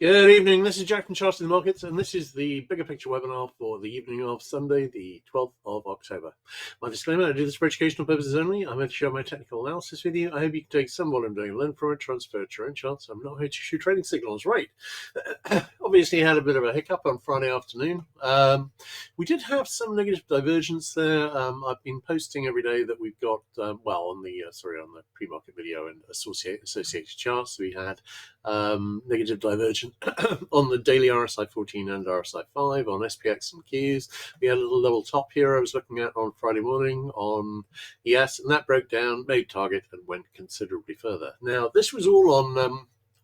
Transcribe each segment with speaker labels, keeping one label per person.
Speaker 1: Good evening, this is Jack from Charting the Markets, and this is the Bigger Picture webinar for the evening of Sunday, the 12th of October. My disclaimer, I do this for educational purposes only. I'm here to share my technical analysis with you. I hope you can take some of what I'm doing, learn from it, transfer it to your own charts. I'm not here to shoot trading signals, right? Obviously, had a bit of a hiccup on Friday afternoon. We did have some negative divergence there. I've been posting every day that we've got, on the pre-market video and associated charts. We had negative divergence on the daily RSI 14 and RSI 5 on SPX and Qs. We had a little level top here I was looking at on Friday morning on ES, and that broke down, made target, and went considerably further. Now, this was all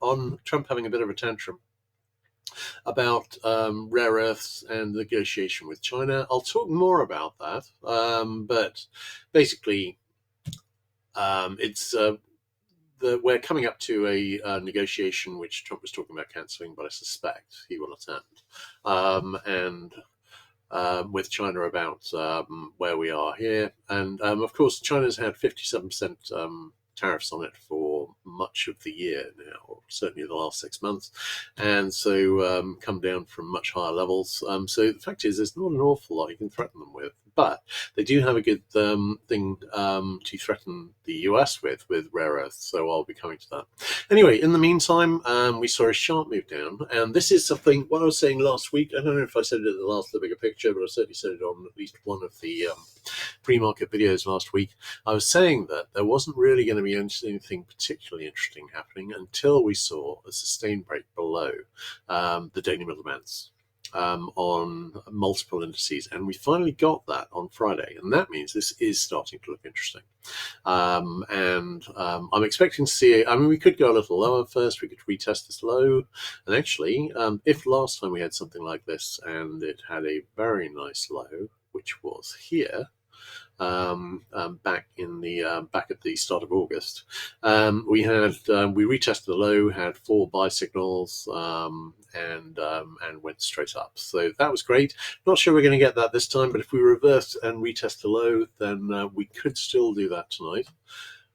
Speaker 1: on Trump having a bit of a tantrum about rare earths and negotiation with China. I'll talk more about that, but basically we're coming up to a negotiation which Trump was talking about cancelling, but I suspect he will attend, with China about where we are here. And of course, China's had 57% tariffs on it for much of the year now, or certainly the last 6 months, and so come down from much higher levels. So the fact is, there's not an awful lot you can threaten them with, but they do have a good thing to threaten the US with rare earths, so I'll be coming to that. Anyway, in the meantime, we saw a sharp move down, and this is something, what I was saying last week, I don't know if I said it at the bigger picture, but I certainly said it on at least one of the pre-market videos last week. I was saying that there wasn't really going to be anything particularly interesting happening until we saw a sustained break below the daily middle bands on multiple indices, and we finally got that on Friday, and that means this is starting to look interesting. I'm expecting to see we could go a little lower first. We could retest this low, and actually, if last time we had something like this and it had a very nice low, which was here, back at the start of August, we retested the low, had 4 buy signals, and went straight up. So that was great. Not sure we're going to get that this time, but if we reverse and retest the low, then we could still do that tonight.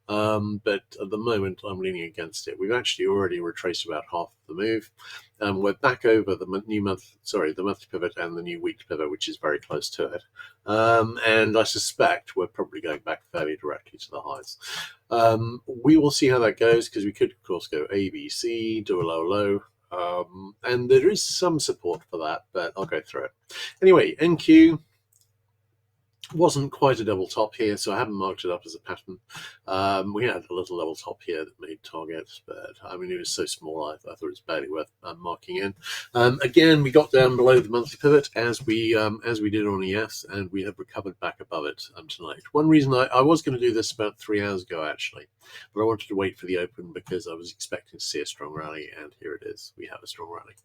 Speaker 1: But at the moment, I'm leaning against it. We've actually already retraced about half of the move. We're back over the monthly pivot and the new weekly pivot, which is very close to it. And I suspect we're probably going back fairly directly to the highs. We will see how that goes, because we could, of course, go A, B, C, do a low, and there is some support for that, but I'll go through it. Anyway, NQ wasn't quite a double top here, so I haven't marked it up as a pattern. We had a little level top here that made target, but it was so small I thought it was barely worth marking in. Again, we got down below the monthly pivot as we did on ES, and we have recovered back above it tonight. One reason I was going to do this about 3 hours ago, actually, but I wanted to wait for the open because I was expecting to see a strong rally, and here it is. We have a strong rally.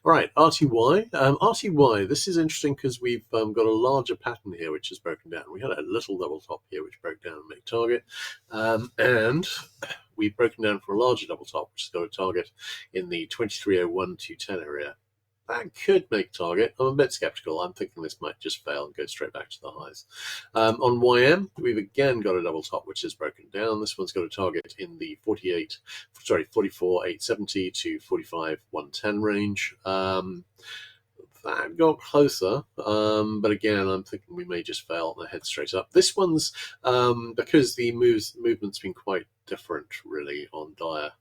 Speaker 1: All right, RTY. RTY, this is interesting because we've got a larger pattern here which is broken down. We had a little double top here which broke down and made target, and we've broken down for a larger double top which has got a target in the 2301 to 10 area. That could make target. I'm a bit skeptical. I'm thinking this might just fail and go straight back to the highs. On YM, we've again got a double top which is broken down. This one's got a target in the 44,870 to 45,110 range. That got closer, but again, I'm thinking we may just fail and head straight up. This one's because the movement's been quite different, really, on Dire.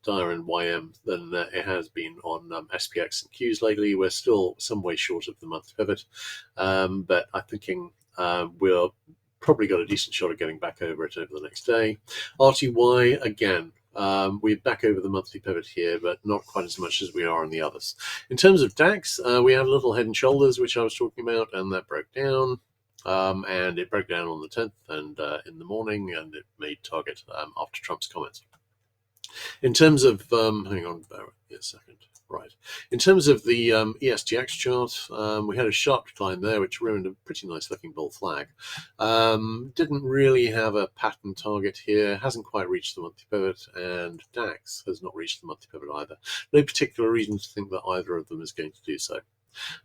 Speaker 1: Dire and YM than it has been on SPX and Qs lately. We're still some way short of the monthly pivot, but I'm thinking we'll probably got a decent shot of getting back over it over the next day. RTY, again, we're back over the monthly pivot here, but not quite as much as we are on the others. In terms of DAX, we had a little head and shoulders, which I was talking about, and that broke down. And it broke down on the 10th and in the morning, and it made target after Trump's comments. In terms of, hang on, bear with me a second. Right. In terms of the ESGX chart, we had a sharp decline there, which ruined a pretty nice looking bull flag. Didn't really have a pattern target here, hasn't quite reached the monthly pivot, and DAX has not reached the monthly pivot either. No particular reason to think that either of them is going to do so.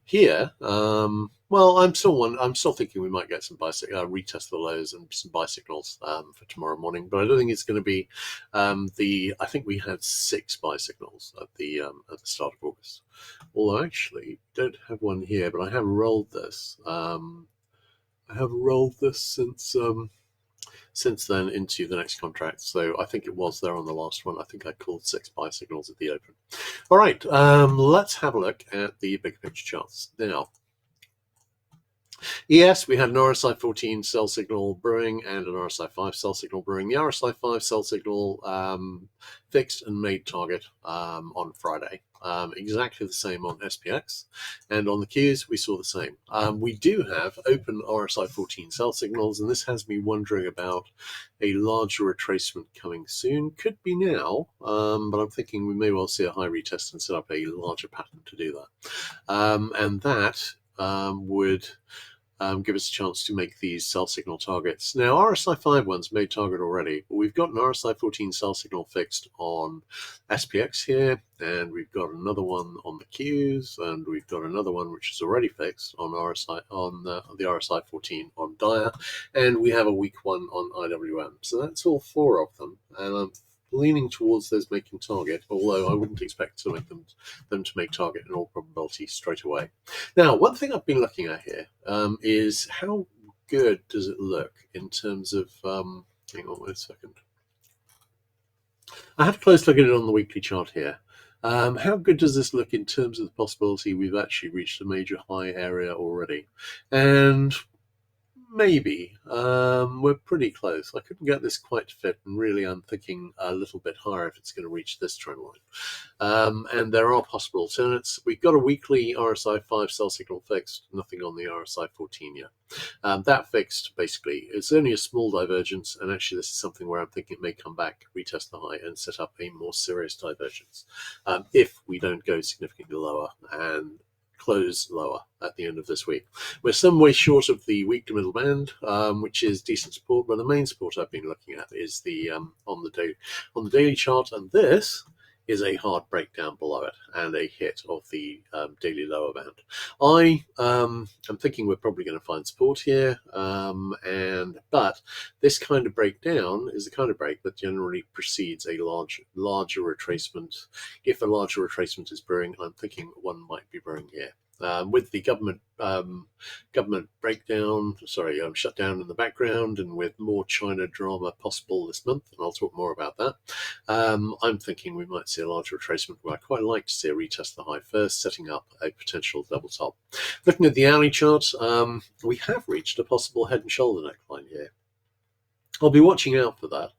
Speaker 1: Here, well, I'm still thinking we might get some retest the lows and some buy signals for tomorrow morning, but I don't think it's going to be I think we had 6 buy signals at the start of August. Although actually, don't have one here, but I have rolled this. I have rolled this since then into the next contract. So I think it was there on the last one. I think I called 6 buy signals at the open. All right, let's have a look at the big picture charts now. Yes, we had an RSI 14 sell signal brewing and an RSI 5 sell signal brewing. The RSI 5 sell signal fixed and made target on Friday. Exactly the same on SPX, and on the Qs we saw the same. We do have open RSI 14 sell signals, and this has me wondering about a larger retracement coming soon. Could be now, but I'm thinking we may well see a high retest and set up a larger pattern to do that, and that would give us a chance to make these sell signal targets. Now, RSI 5 ones made target already, but we've got an RSI 14 sell signal fixed on SPX here, and we've got another one on the Qs, and we've got another one which is already fixed on RSI on the RSI 14 on Dia, and we have a weak one on IWM. So that's all 4 of them, and I'm leaning towards those making target, although I wouldn't expect to make them to make target in all probability straight away. Now, one thing I've been looking at here is how good does it look in terms of, hang on a second. I had a close look at it on the weekly chart here. How good does this look in terms of the possibility we've actually reached a major high area already? And maybe. We're pretty close. I couldn't get this quite to fit, and really I'm thinking a little bit higher if it's going to reach this trend line. And there are possible alternates. We've got a weekly RSI 5 sell signal fixed, nothing on the RSI 14 yet. That fixed, basically, it's only a small divergence, and actually this is something where I'm thinking it may come back, retest the high, and set up a more serious divergence if we don't go significantly lower and close lower at the end of this week. We're some way short of the weak to middle band, which is decent support, but the main support I've been looking at is the on the daily chart, and this is a hard breakdown below it and a hit of the daily lower band. I'm thinking we're probably going to find support here, but this kind of breakdown is the kind of break that generally precedes a larger retracement. If a larger retracement is brewing, I'm thinking one might be brewing here. With the government shutdown in the background, and with more China drama possible this month, and I'll talk more about that, I'm thinking we might see a larger retracement where I quite like to see a retest the high first, setting up a potential double top. Looking at the hourly chart, we have reached a possible head and shoulder neckline here. I'll be watching out for that.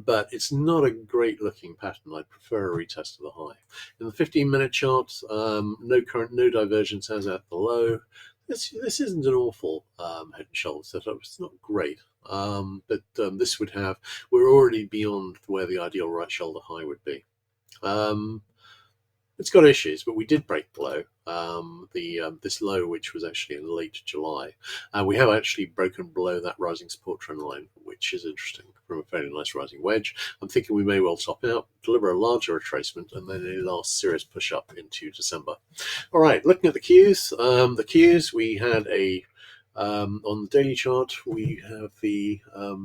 Speaker 1: But it's not a great looking pattern. I'd prefer a retest of the high. In the 15-minute chart, no divergence as at the low. This isn't an awful head and shoulder setup. It's not great, but we're already beyond where the ideal right shoulder high would be. It's got issues, but we did break below this low, which was actually in late July. We have actually broken below that rising support trend line, which is interesting from a fairly nice rising wedge. I'm thinking we may well top out, deliver a larger retracement, and then a last serious push up into December. All right, looking at the Qs, we had on the daily chart, we have the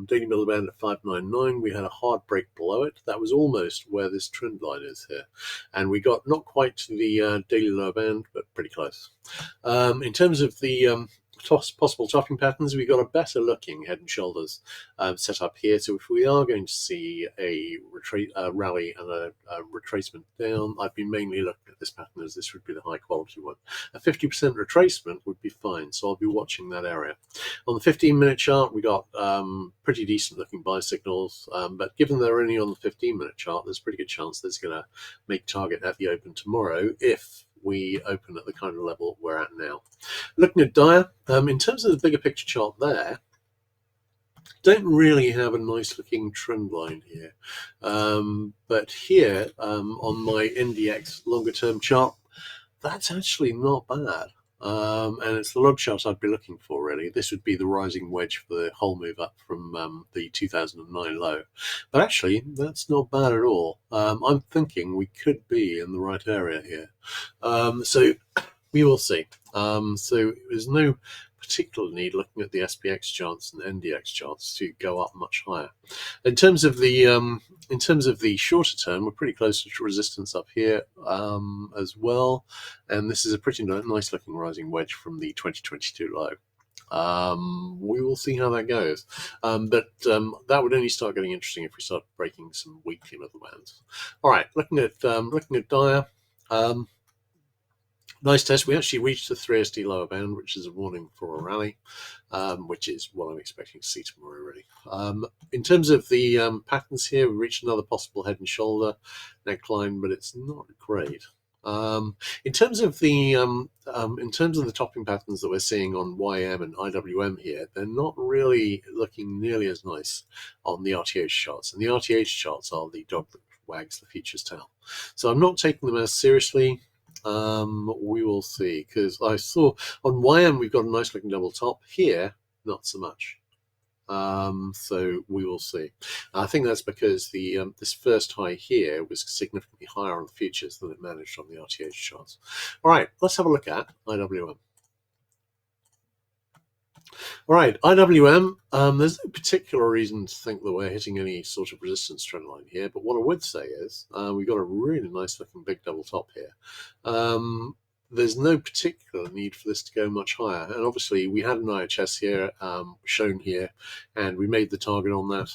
Speaker 1: daily middle band at 599. We had a hard break below it. That was almost where this trend line is here. And we got not quite to the daily lower band, but pretty close. In terms of the possible topping patterns, we got a better looking head and shoulders set up here. So if we are going to see a rally and a retracement down, I've been mainly looking at this pattern as this would be the high quality one. A 50% retracement would be fine, so I'll be watching that area. On the 15-minute chart, we got pretty decent looking buy signals, but given they're only on the 15-minute chart, there's a pretty good chance that's going to make target at the open tomorrow if we open at the kind of level we're at now. Looking at Dia, in terms of the bigger picture chart there, don't really have a nice looking trend line here. But here on my NDX longer term chart, that's actually not bad. And it's the log chart I'd be looking for, really. This would be the rising wedge for the whole move up from the 2009 low. But actually, that's not bad at all. I'm thinking we could be in the right area here. So we will see. So there's no particular need looking at the SPX charts and NDX charts to go up much higher. In terms of the shorter term, we're pretty close to resistance up here as well, and this is a pretty nice looking rising wedge from the 2022 low. We will see how that goes, but that would only start getting interesting if we start breaking some weekly middle bands. All right, looking at Dia. Nice test. We actually reached the 3SD lower band, which is a warning for a rally, which is what I'm expecting to see tomorrow, really. In terms of the patterns here, we reached another possible head and shoulder neckline, but it's not great. In terms of the topping patterns that we're seeing on YM and IWM here, they're not really looking nearly as nice on the RTH charts, and the RTH charts are the dog that wags the future's tail. So I'm not taking them as seriously. We will see, because I saw on YM we've got a nice looking double top here, not so much. So we will see. I think that's because the this first high here was significantly higher on the futures than it managed on the RTH charts. All right, let's have a look at IWM. All right, IWM, there's no particular reason to think that we're hitting any sort of resistance trend line here, but what I would say is we've got a really nice looking big double top here. There's no particular need for this to go much higher, and obviously we had an IHS here shown here, and we made the target on that.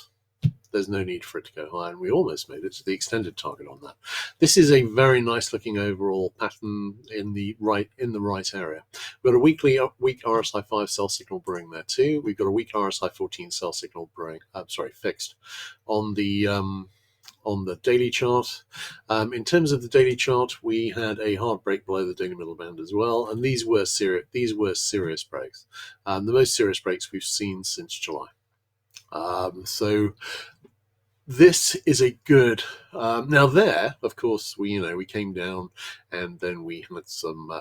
Speaker 1: There's no need for it to go higher, and we almost made it to the extended target on that. This is a very nice looking overall pattern in the right area. We've got a weak RSI 5 sell signal brewing there too. We've got a weak RSI 14 sell signal brewing. Fixed on the daily chart. In terms of the daily chart, we had a hard break below the daily middle band as well, and these were serious breaks, the most serious breaks we've seen since July. So this is a good. Now there, of course, we came down, and then we had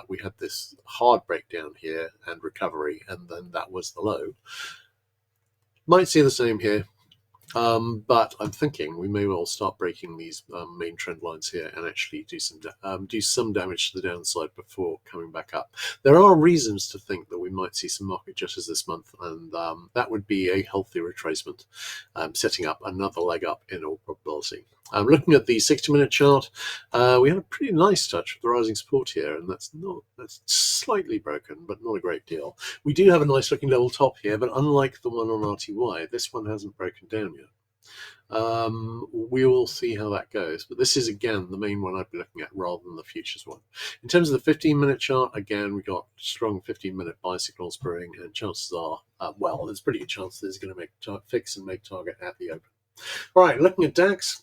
Speaker 1: we had this hard breakdown here and recovery, and then that was the low. Might see the same here. But I'm thinking we may well start breaking these main trend lines here and actually do some damage to the downside before coming back up. There are reasons to think that we might see some market jitters this month, and that would be a healthy retracement, setting up another leg up in all probability. Looking at the 60-minute chart, we had a pretty nice touch with the rising support here, and that's slightly broken, but not a great deal. We do have a nice looking level top here, but unlike the one on RTY, this one hasn't broken down yet. We will see how that goes, but this is again the main one I'd be looking at rather than the futures one. In terms of the 15-minute chart, again we got strong 15-minute buy signals brewing, and chances are, there's a pretty good chance that it's going to make fix and make target at the open. All right, looking at DAX.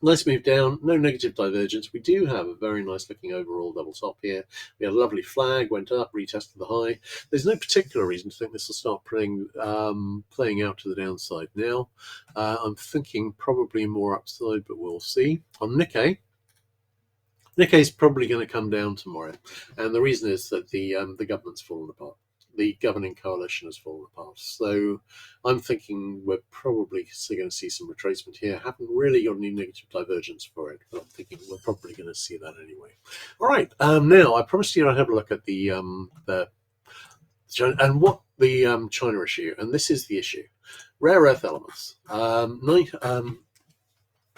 Speaker 1: Nice move down, no negative divergence. We do have a very nice looking overall double top here. We had a lovely flag, went up, retested the high. There's no particular reason to think this will start playing out to the downside now. I'm thinking probably more upside, but we'll see. On Nikkei is probably going to come down tomorrow, and the reason is that the government's fallen apart. The governing coalition has fallen apart. So I'm thinking we're probably going to see some retracement here. Haven't really got any negative divergence for it, but I'm thinking we're probably going to see that anyway. All right. Now, I promised you I'd have a look at the China issue, and this is the issue. Rare earth elements.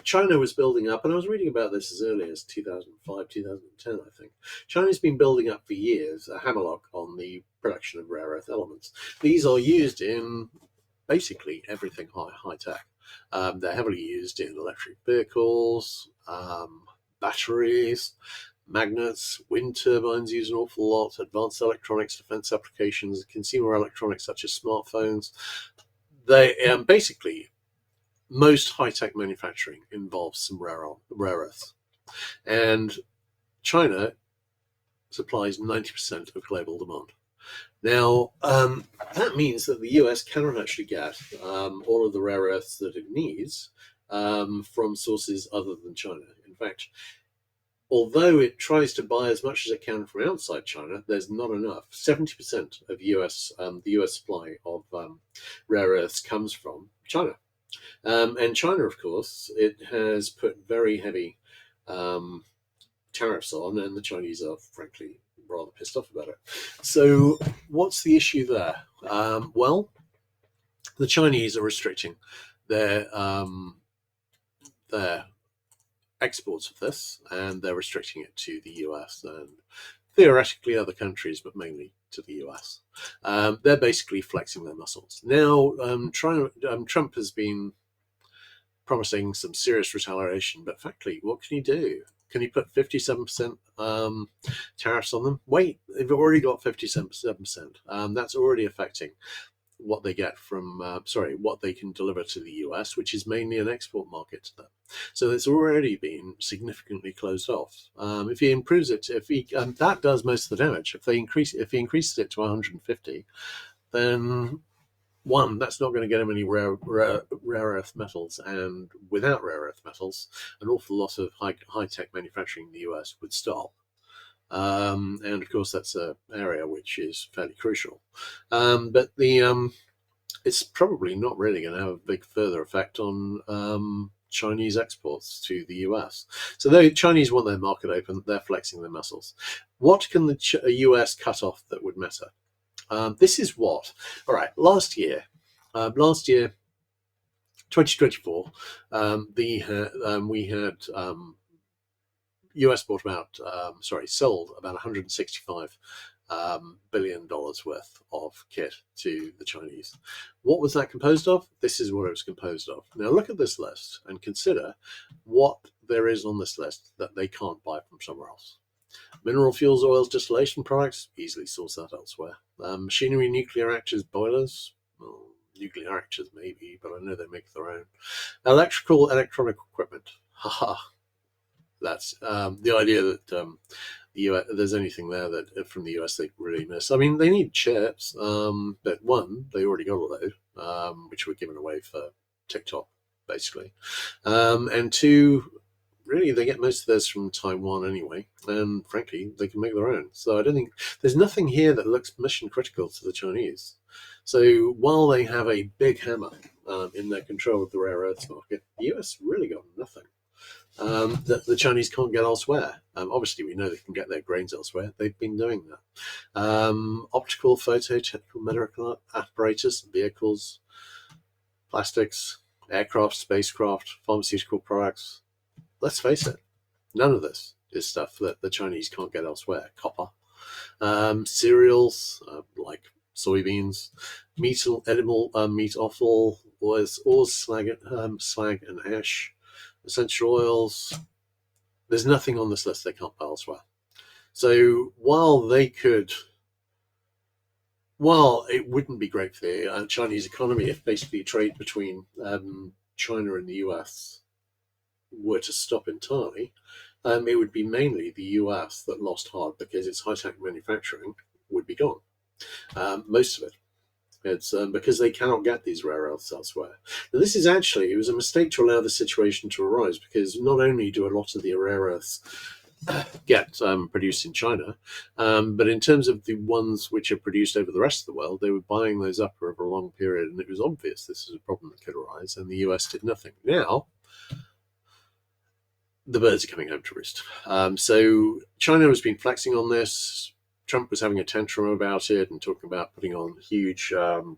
Speaker 1: China was building up, and I was reading about this as early as 2005, 2010, I think. China's been building up for years a hammerlock on the production of rare earth elements. These are used in basically everything high tech. They're heavily used in electric vehicles, batteries, magnets, wind turbines use an awful lot, advanced electronics, defense applications, consumer electronics such as smartphones. They basically, most high-tech manufacturing involves some rare earths, and China supplies 90% of global demand. Now, that means that the US cannot actually get all of the rare earths that it needs from sources other than China. In fact, although it tries to buy as much as it can from outside China, there's not enough. 70% of the US supply of rare earths comes from China. And China, of course, it has put very heavy um, tariffs on, and the Chinese are frankly rather pissed off about it. So, what's the issue there? Well, the Chinese are restricting their exports of this, and they're restricting it to the US and theoretically other countries, but mainly to the US. They're basically flexing their muscles. Now, Trump has been promising some serious retaliation, but frankly, what can he do? Can he put 57% tariffs on them? Wait, they've already got 57%. That's already affecting what they get from, what they can deliver to the US, which is mainly an export market to them. So it's already been significantly closed off. If he improves it, that does most of the damage. If he increases it to 150, then one, that's not going to get him any rare earth metals, and without rare earth metals, an awful lot of high tech manufacturing in the US would stop. And of course, that's an area which is fairly crucial. But it's probably not really going to have a big further effect on Chinese exports to the US. So the Chinese want their market open, they're flexing their muscles. What can the US cut off that would matter? This is what, all right, last year, 2024, we had US sold about $165 billion worth of kit to the Chinese. What was that composed of? This is what it was composed of. Now look at this list and consider what there is on this list that they can't buy from somewhere else. Mineral fuels, oils, distillation products, easily source that elsewhere. Machinery, nuclear reactors, boilers, well, nuclear reactors maybe, but I know they make their own. Electrical, electronic equipment. Haha. That's the idea that there's anything there that from the US they really miss. I mean, they need chips, but one, they already got a load, which were given away for TikTok, basically. And two, really, they get most of theirs from Taiwan anyway, and frankly, they can make their own. So I don't think there's nothing here that looks mission critical to the Chinese. So while they have a big hammer in their control of the rare earths market, the US really got nothing that the Chinese can't get elsewhere. Obviously, we know they can get their grains elsewhere. They've been doing that. Optical, photo, technical, medical apparatus, vehicles, plastics, aircraft, spacecraft, pharmaceutical products. Let's face it, none of this is stuff that the Chinese can't get elsewhere. Copper, cereals like soybeans, edible meat offal, ores, slag and ash, essential oils. There's nothing on this list they can't buy elsewhere. So while it wouldn't be great for the Chinese economy if basically trade between China and the US were to stop entirely, it would be mainly the US that lost hard because its high-tech manufacturing would be gone. Most of it. It's because they cannot get these rare earths elsewhere. Now, it was a mistake to allow the situation to arise because not only do a lot of the rare earths get produced in China, but in terms of the ones which are produced over the rest of the world, they were buying those up over a long period, and it was obvious this was a problem that could arise, and the US did nothing. Now, the birds are coming home to roost. So China has been flexing on this. Trump was having a tantrum about it and talking about putting on huge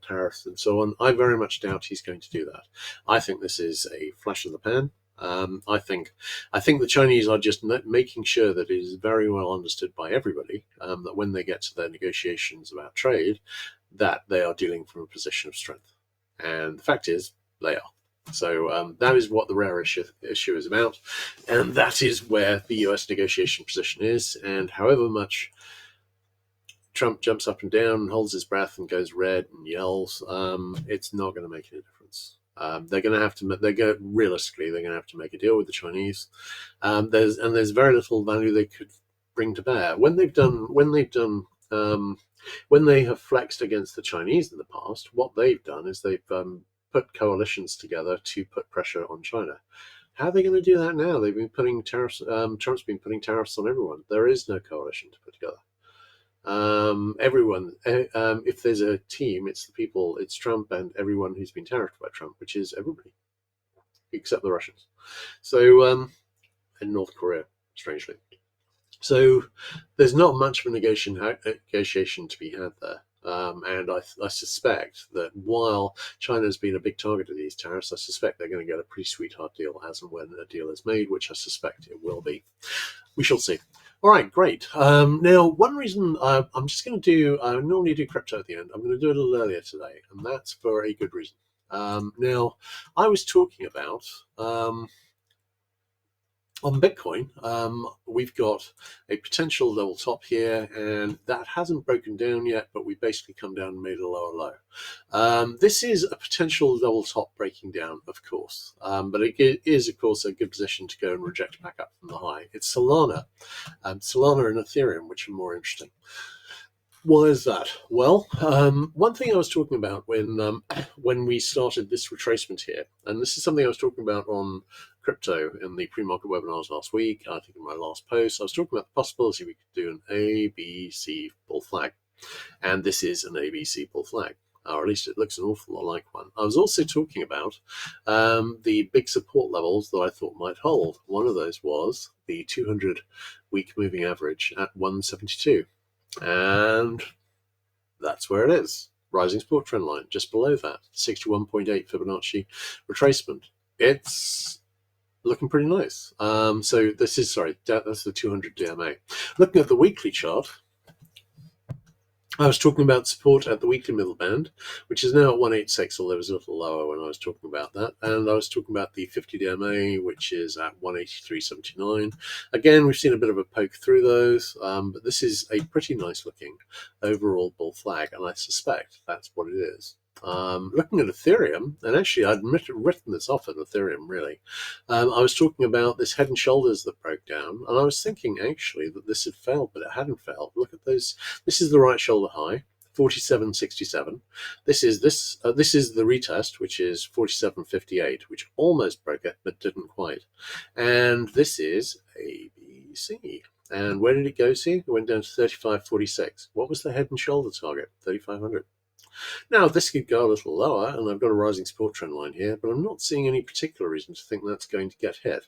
Speaker 1: tariffs and so on. I very much doubt he's going to do that. I think this is a flash in the pan. I think the Chinese are just making sure that it is very well understood by everybody that when they get to their negotiations about trade, that they are dealing from a position of strength. And the fact is, they are. So that is what the rare issue is about, and that is where the US negotiation position is. And however much Trump jumps up and down and holds his breath and goes red and yells, it's not going to make any difference. They're going to have to. Realistically, they're going to have to make a deal with the Chinese. There's very little value they could bring to bear when they have flexed against the Chinese in the past. What they've done is they've put coalitions together to put pressure on China. How are they going to do that now? They've been putting tariffs. Trump's been putting tariffs on everyone. There is no coalition to put together. Everyone, if there's a team, it's the people, it's Trump and everyone who's been tariffed by Trump, which is everybody except the Russians. So, and North Korea, strangely. So there's not much of a negotiation to be had there. And I suspect that while China's been a big target of these tariffs, I suspect they're going to get a pretty sweetheart deal as and when a deal is made, which I suspect it will be. We shall see. All right, great. Now, one reason I'm just going to do, I normally do crypto at the end. I'm going to do it a little earlier today, and that's for a good reason. Now, I was talking about on Bitcoin, we've got a potential level top here, and that hasn't broken down yet, but we've basically come down and made a lower low. This is a potential level top breaking down, of course, but it is, of course, a good position to go and reject back up from the high. It's Solana, Solana and Ethereum, which are more interesting. Why is that? Well, one thing I was talking about when we started this retracement here, and this is something I was talking about on crypto in the pre-market webinars last week, I think in my last post, I was talking about the possibility we could do an ABC bull flag. And this is an ABC bull flag, or at least it looks an awful lot like one. I was also talking about the big support levels that I thought might hold. One of those was the 200-week moving average at 172. And that's where it is. Rising support trend line, just below that, 61.8 Fibonacci retracement. It's looking pretty nice. So this is, sorry, that's the 200 DMA. Looking at the weekly chart, I was talking about support at the weekly middle band, which is now at 186, although it was a little lower when I was talking about that. And I was talking about the 50 DMA, which is at 183.79. Again, we've seen a bit of a poke through those, but this is a pretty nice looking overall bull flag, and I suspect that's what it is. Looking at Ethereum, and actually I'd written this off at Ethereum, really. I was talking about this head and shoulders that broke down, and I was thinking actually that this had failed, but it hadn't failed. Look at those. This is the right shoulder high, 47.67. This is the retest, which is 47.58, which almost broke it, but didn't quite. And this is ABC. And where did it go to? It went down to 35.46. What was the head and shoulder target? 3,500. Now, this could go a little lower, and I've got a rising support trend line here, but I'm not seeing any particular reason to think that's going to get hit.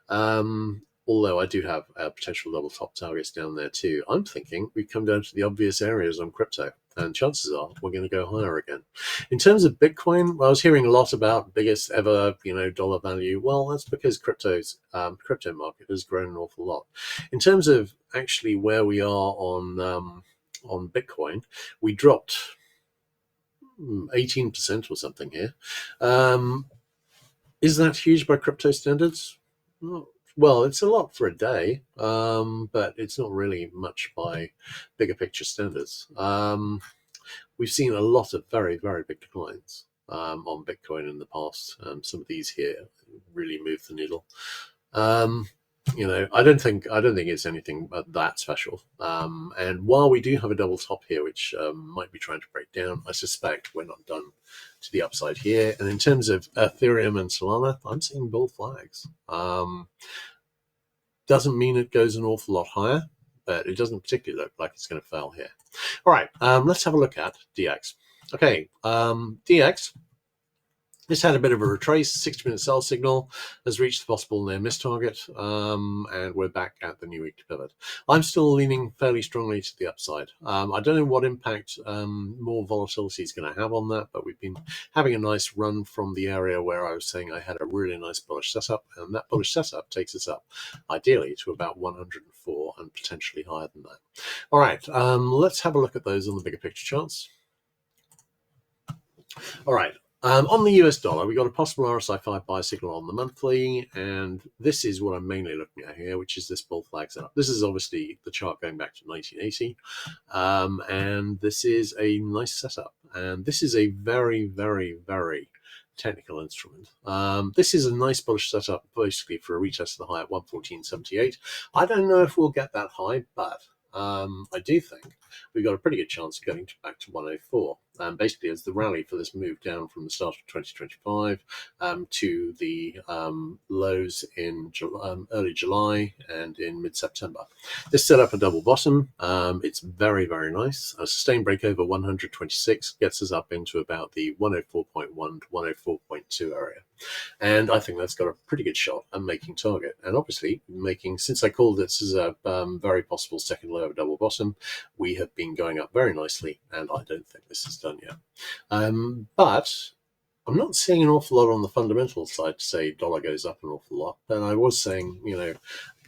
Speaker 1: Although I do have potential double top targets down there too. I'm thinking we come down to the obvious areas on crypto, and chances are we're going to go higher again. In terms of Bitcoin, I was hearing a lot about biggest ever, dollar value. Well, that's because crypto market has grown an awful lot. In terms of actually where we are on Bitcoin, we dropped 18% or something here. Is that huge by crypto standards? Well, it's a lot for a day, but it's not really much by bigger picture standards. We've seen a lot of very, very big declines on Bitcoin in the past. Some of these here really move the needle. I don't think it's anything that special. And while we do have a double top here, which might be trying to break down, I suspect we're not done to the upside here. And in terms of Ethereum and Solana, I'm seeing bull flags. Doesn't mean it goes an awful lot higher, but it doesn't particularly look like it's going to fail here. All right, let's have a look at DX. Okay, DX. This had a bit of a retrace, 60-minute sell signal, has reached the possible near miss target, and we're back at the new week to pivot. I'm still leaning fairly strongly to the upside. I don't know what impact more volatility is going to have on that, but we've been having a nice run from the area where I was saying I had a really nice bullish setup, and that bullish setup takes us up, ideally, to about 104 and potentially higher than that. All right, let's have a look at those on the bigger picture charts. All right. On the US dollar, we got a possible RSI 5 buy signal on the monthly, and this is what I'm mainly looking at here, which is this bull flag setup. This is obviously the chart going back to 1980, and this is a nice setup. And this is a very, very, very technical instrument. This is a nice bullish setup, basically for a retest of the high at 114.78. I don't know if we'll get that high, but I do think we've got a pretty good chance of getting back to 104. basically as the rally for this move down from the start of 2025 to the lows in early July and in mid-September. This set up a double bottom. It's very, very nice. A sustained break over 126 gets us up into about the 104.1 to 104.2 area. And I think that's got a pretty good shot at making target. And obviously, since I called this as a very possible second low of double bottom, we have been going up very nicely, and I don't think this is done yet. But I'm not seeing an awful lot on the fundamental side to say dollar goes up an awful lot. And I was saying,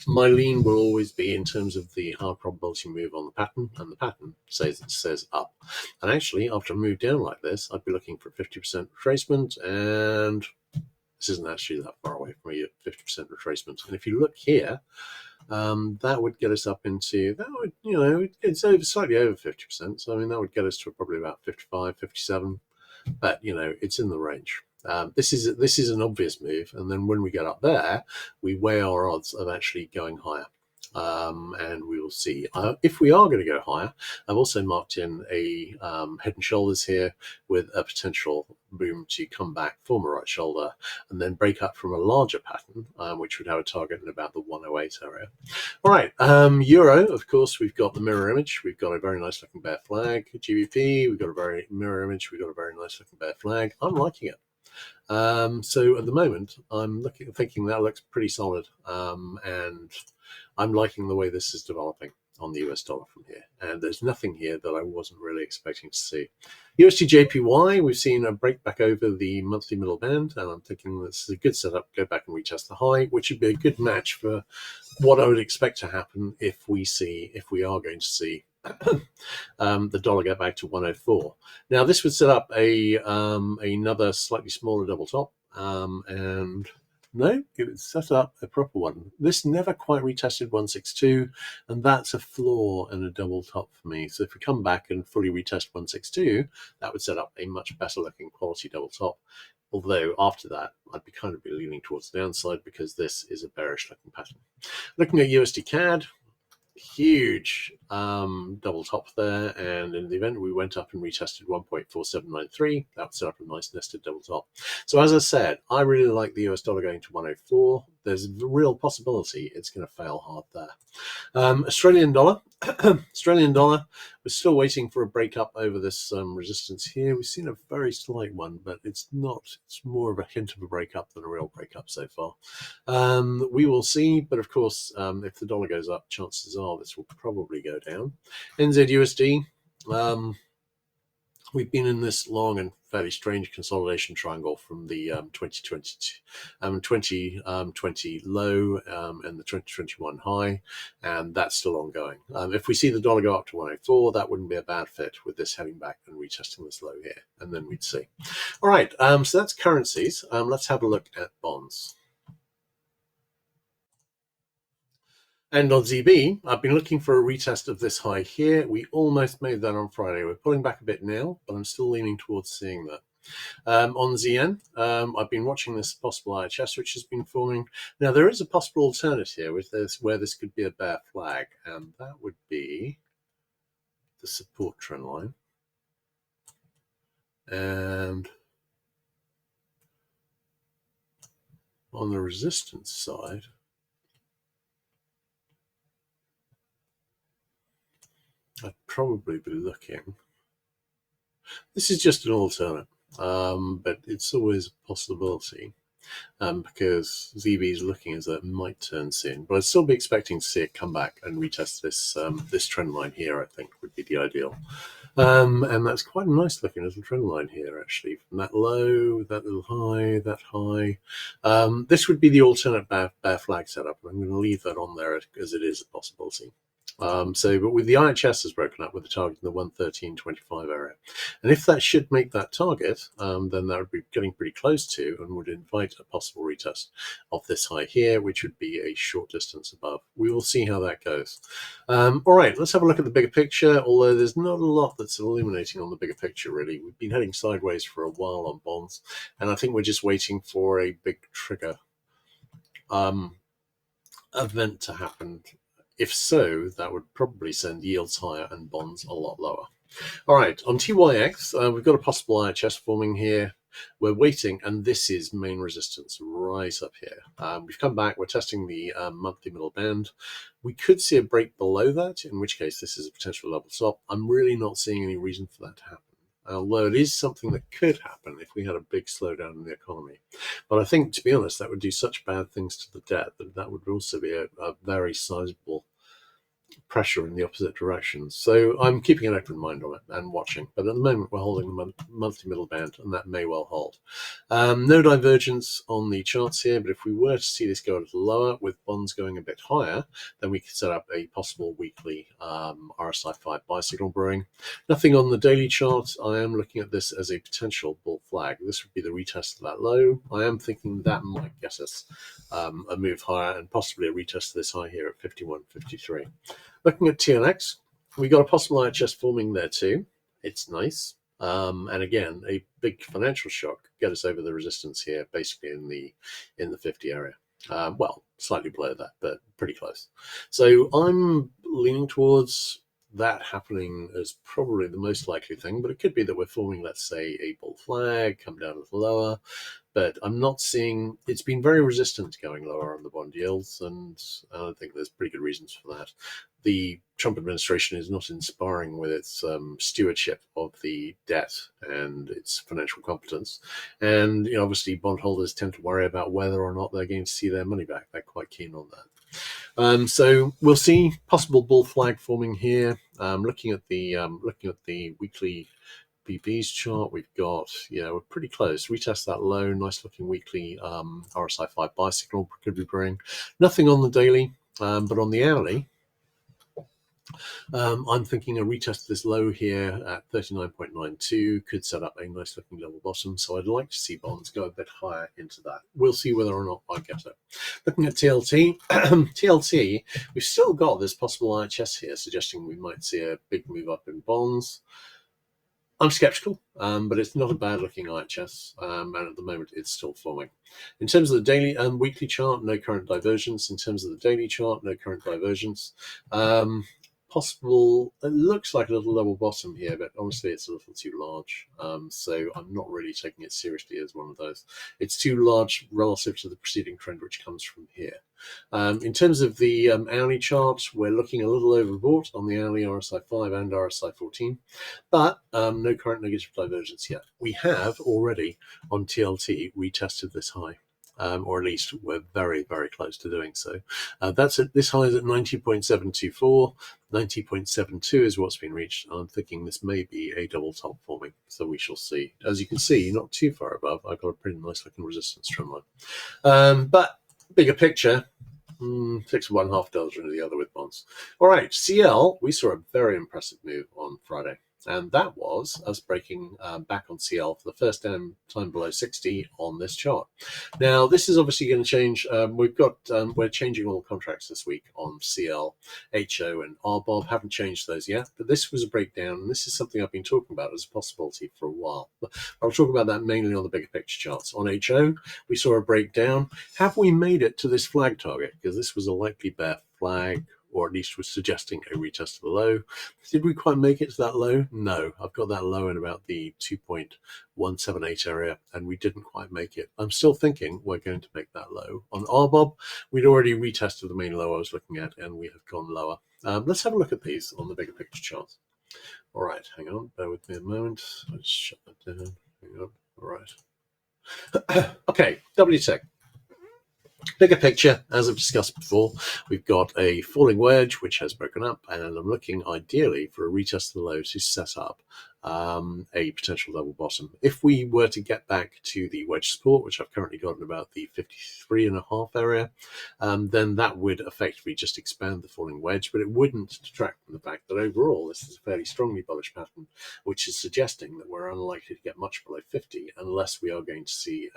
Speaker 1: my lean will always be in terms of the high probability move on the pattern, and the pattern says up. And actually, after a move down like this, I'd be looking for 50% retracement, and this isn't actually that far away from a 50% retracement. And if you look here, that would get us up into, it's slightly over 50%. So, that would get us to probably about 55, 57. But, it's in the range. This is an obvious move. And then when we get up there, we weigh our odds of actually going higher. And we will see. If we are going to go higher, I've also marked in a head and shoulders here with a potential boom to come back, form a right shoulder, and then break up from a larger pattern, which would have a target in about the 108 area. All right, Euro, of course, we've got the mirror image. We've got a very nice looking bear flag. GBP, we've got a very mirror image. We've got a very nice looking bear flag. I'm liking it. So at the moment, I'm thinking that looks pretty solid, and I'm liking the way this is developing on the US dollar from here. And there's nothing here that I wasn't really expecting to see. USD JPY, we've seen a break back over the monthly middle band, and I'm thinking this is a good setup. Go back and retest the high, which would be a good match for what I would expect to happen if we are going to see the dollar get back to 104. Now this would set up another slightly smaller double top, and no, it would set up a proper one. This never quite retested 162, and that's a flaw and a double top for me. So if we come back and fully retest 162, that would set up a much better looking quality double top. Although after that, I'd be kind of leaning towards the downside because this is a bearish looking pattern. Looking at USD CAD, huge double top there, and in the event we went up and retested 1.4793, that would set up a nice nested double top. So as I said, I really like the US dollar going to 104. There's a real possibility it's going to fail hard there. Australian dollar. Australian dollar, we're still waiting for a break up over this resistance here. We've seen a very slight one, but it's more of a hint of a break up than a real break up so far. We will see, but of course, if the dollar goes up, chances are this will probably go down. NZUSD, we've been in this long and fairly strange consolidation triangle from the 2020 low and the 2021 high, and that's still ongoing. If we see the dollar go up to 104, that wouldn't be a bad fit with this heading back and retesting this low here, and then we'd see. All right, so that's currencies. Let's have a look at bonds. And on ZB, I've been looking for a retest of this high here. We almost made that on Friday. We're pulling back a bit now, but I'm still leaning towards seeing that. On ZN, I've been watching this possible IHS, which has been forming. Now, there is a possible alternate here with this, where this could be a bear flag, and that would be the support trend line. And on the resistance side, I'd probably be looking. This is just an alternate, but it's always a possibility because ZB is looking as though it might turn soon. But I'd still be expecting to see it come back and retest this this trend line here, I think, would be the ideal. And that's quite a nice looking little trend line here, actually, from that low, that little high, that high. This would be the alternate bear flag setup. I'm going to leave that on there as it is a possibility. But with the IHS has broken up with the target in the 113.25 area, and if that should make that target, then that would be getting pretty close to and would invite a possible retest of this high here, which would be a short distance above. We will see how that goes. All right, let's have a look at the bigger picture, although there's not a lot that's illuminating on the bigger picture, really. We've been heading sideways for a while on bonds, and I think we're just waiting for a big trigger event to happen. If so, that would probably send yields higher and bonds a lot lower. All right, on TYX, we've got a possible IHS forming here. We're waiting, and this is main resistance right up here. We've come back, we're testing the monthly middle band. We could see a break below that, in which case this is a potential level stop. I'm really not seeing any reason for that to happen, although it is something that could happen if we had a big slowdown in the economy. But I think, to be honest, that would do such bad things to the debt that would also be a very sizable pressure in the opposite direction. So I'm keeping an open mind on it and watching. But at the moment, we're holding the monthly middle band, and that may well hold. No divergence on the charts here, but if we were to see this go a little lower with bonds going a bit higher, then we could set up a possible weekly RSI 5 buy signal brewing. Nothing on the daily chart. I am looking at this as a potential bull flag. This would be the retest of that low. I am thinking that might get us a move higher and possibly a retest of this high here at 51.53. Looking at TLX, we got a possible IHS forming there too. It's nice. And again, a big financial shock get us over the resistance here, basically in the 50 area. Well, slightly below that, but pretty close. So I'm leaning towards that happening as probably the most likely thing, but it could be that we're forming, let's say, a bull flag, come down a little lower. But I'm not seeing, it's been very resistant to going lower on the bond yields, and I think there's pretty good reasons for that. The Trump administration is not inspiring with its stewardship of the debt and its financial competence. And obviously, bondholders tend to worry about whether or not they're going to see their money back. They're quite keen on that. So we'll see possible bull flag forming here. Looking at the weekly BB's chart, we've got, we're pretty close. Retest that low, nice looking weekly RSI 5 buy signal could be brewing. Nothing on the daily, but on the hourly, I'm thinking a retest of this low here at 39.92 could set up a nice looking level bottom. So I'd like to see bonds go a bit higher into that. We'll see whether or not I get it. Looking at TLT, TLT, we've still got this possible IHS here suggesting we might see a big move up in bonds. I'm skeptical, but it's not a bad looking IHS, and at the moment it's still forming. In terms of the daily and weekly chart, no current divergence. In terms of the daily chart, no current divergence. Possible, it looks like a little level bottom here, but honestly it's a little too large, so I'm not really taking it seriously as one of those. It's too large relative to the preceding trend which comes from here. In terms of the hourly chart, we're looking a little overbought on the hourly RSI 5 and RSI 14, but no current negative divergence yet. We have already on TLT retested this high. Or at least we're very, very close to doing so. That's at this high is at 90.724. 90.72 is what's been reached. I'm thinking this may be a double top forming, so we shall see. As you can see, not too far above, I've got a pretty nice looking resistance trend line. But bigger picture, $6.50 into the other with bonds. All right, CL, we saw a very impressive move on Friday. And that was us breaking back on CL for the first time below 60 on this chart. Now, this is obviously going to change. We're changing all the contracts this week on CL, HO, and RBOB. Haven't changed those yet, but this was a breakdown, and this is something I've been talking about as a possibility for a while. I'll talk about that mainly on the bigger picture charts. On HO, we saw a breakdown. Have we made it to this flag target? Because this was a likely bear flag, or at least was suggesting a retest of the low. Did we quite make it to that low? No, I've got that low in about the 2.178 area, and we didn't quite make it. I'm still thinking we're going to make that low. On RBOB, we'd already retested the main low I was looking at, and we have gone lower. Let's have a look at these on the bigger picture charts. All right, hang on, bear with me a moment. Let's shut that down. Hang on. All right. Okay, WTech. Bigger picture, as I've discussed before, we've got a falling wedge which has broken up, and I'm looking ideally for a retest of the low to set up a potential double bottom. If we were to get back to the wedge support, which I've currently got in about the 53.5 area, then that would effectively just expand the falling wedge, but it wouldn't detract from the fact that overall this is a fairly strongly bullish pattern, which is suggesting that we're unlikely to get much below 50 unless we are going to see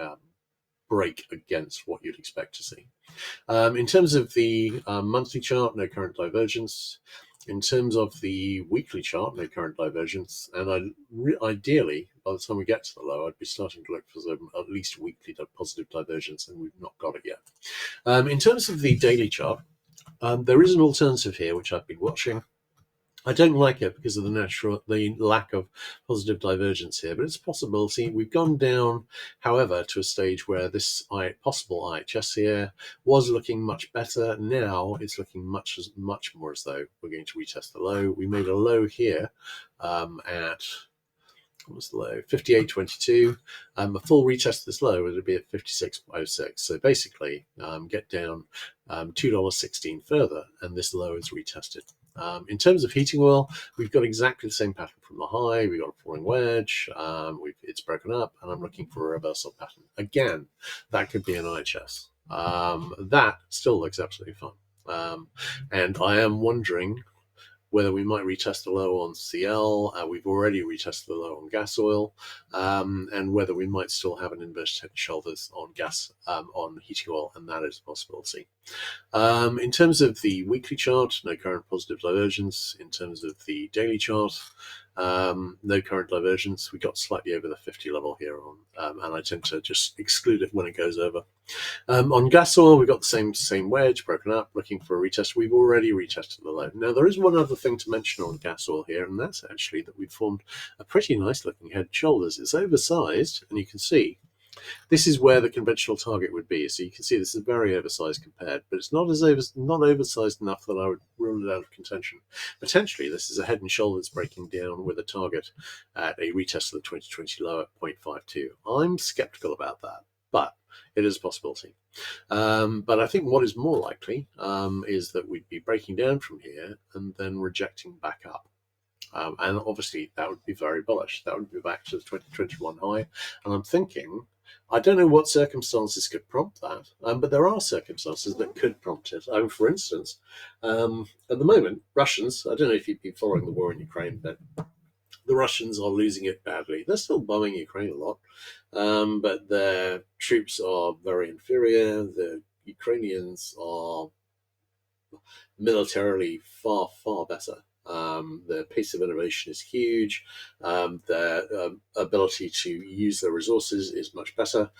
Speaker 1: break against what you'd expect to see. In terms of the monthly chart, no current divergence. In terms of the weekly chart, no current divergence. And ideally, by the time we get to the low, I'd be starting to look for some at least weekly positive divergence, and we've not got it yet. In terms of the daily chart, there is an alternative here, which I've been watching. I don't like it because of the lack of positive divergence here, but it's a possibility. We've gone down, however, to a stage where this possible IHS here was looking much better. Now it's looking much more as though we're going to retest the low. We made a low here at, what was the low? 58.22. A full retest of this low would be at 56.06. So basically, get down $2.16 further, and this low is retested. In terms of heating oil, we've got exactly the same pattern from the high. We've got a falling wedge. It's broken up, and I'm looking for a reversal pattern. Again, that could be an IHS. That still looks absolutely fine. And I am wondering whether we might retest the low on CL. We've already retested the low on gas oil, and whether we might still have an inverted head and shoulders on gas, on heating oil, and that is a possibility. In terms of the weekly chart, no current positive divergence. In terms of the daily chart, no current divergence. We got slightly over the 50 level here on, and I tend to just exclude it when it goes over. On gas oil, we've got the same wedge broken up, looking for a retest. We've already retested the low. Now, there is one other thing to mention on gas oil here, and that's actually that we've formed a pretty nice looking head and shoulders. It's oversized, and you can see this is where the conventional target would be. So you can see this is very oversized compared, but it's not oversized enough that I would rule it out of contention. Potentially, this is a head and shoulders breaking down with a target at a retest of the 2020 low at 0.52. I'm skeptical about that, but it is a possibility. But I think what is more likely is that we'd be breaking down from here and then rejecting back up. And obviously, that would be very bullish. That would be back to the 2021 high. And I'm thinking, I don't know what circumstances could prompt that, but there are circumstances that could prompt it. For instance, at the moment, Russians, I don't know if you've been following the war in Ukraine, but the Russians are losing it badly. They're still bombing Ukraine a lot, but their troops are very inferior. The Ukrainians are militarily far, far better. Their pace of innovation is huge. Their ability to use their resources is much better.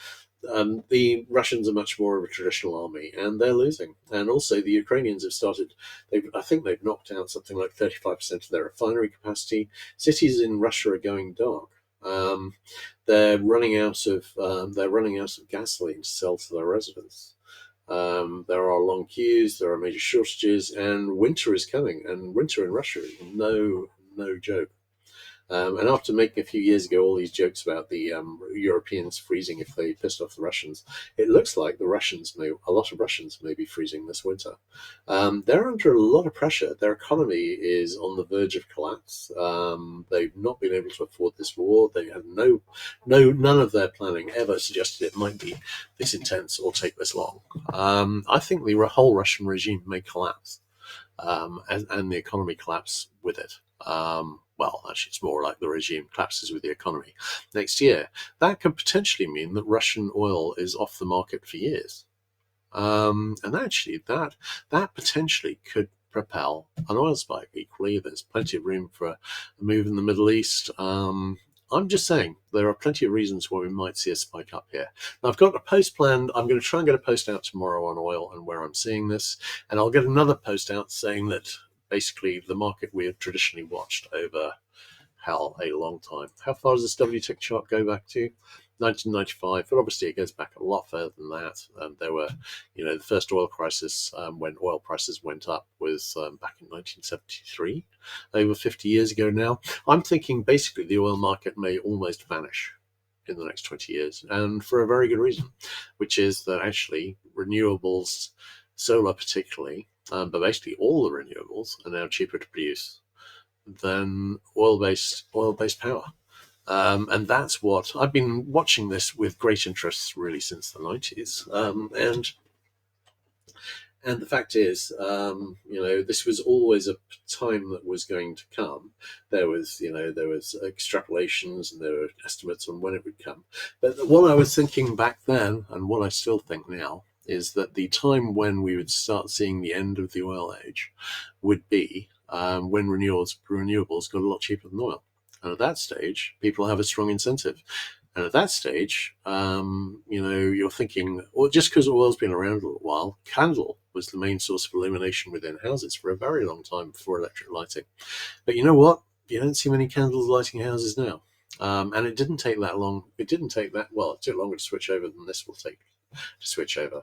Speaker 1: The Russians are much more of a traditional army, and they're losing. And also, the Ukrainians have started. I think they've knocked out something like 35% of their refinery capacity. Cities in Russia are going dark. They're running out of gasoline to sell to their residents. There are long queues, there are major shortages, and winter is coming. And winter in Russia is no joke. And after making a few years ago all these jokes about the Europeans freezing if they pissed off the Russians, it looks like a lot of Russians may be freezing this winter. They're under a lot of pressure. Their economy is on the verge of collapse. They've not been able to afford this war. They have none of their planning ever suggested it might be this intense or take this long. I think the whole Russian regime may collapse, and the economy collapse with it. Well, actually, it's more like the regime collapses with the economy next year. That could potentially mean that Russian oil is off the market for years. And actually, that potentially could propel an oil spike. Equally, there's plenty of room for a move in the Middle East. I'm just saying there are plenty of reasons why we might see a spike up here. Now, I've got a post planned. I'm going to try and get a post out tomorrow on oil and where I'm seeing this. And I'll get another post out saying that basically the market we have traditionally watched over a long time. How far does this WTIC chart go back to? 1995, but obviously it goes back a lot further than that. There were, the first oil crisis when oil prices went up was back in 1973, over 50 years ago now. I'm thinking basically the oil market may almost vanish in the next 20 years, and for a very good reason, which is that actually renewables, solar particularly, but basically all the renewables are now cheaper to produce than oil-based power. And that's what I've been watching this with great interest really since the 90s. And the fact is, this was always a time that was going to come. There was extrapolations and there were estimates on when it would come. But what I was thinking back then, and what I still think now, is that the time when we would start seeing the end of the oil age would be when renewables got a lot cheaper than oil. And at that stage, people have a strong incentive. And at that stage, you're thinking, well, just because oil's been around a little while, candle was the main source of illumination within houses for a very long time before electric lighting. But you know what? You don't see many candles lighting houses now. And it didn't take that long. It didn't take that, well, it took longer to switch over than this will take to switch over.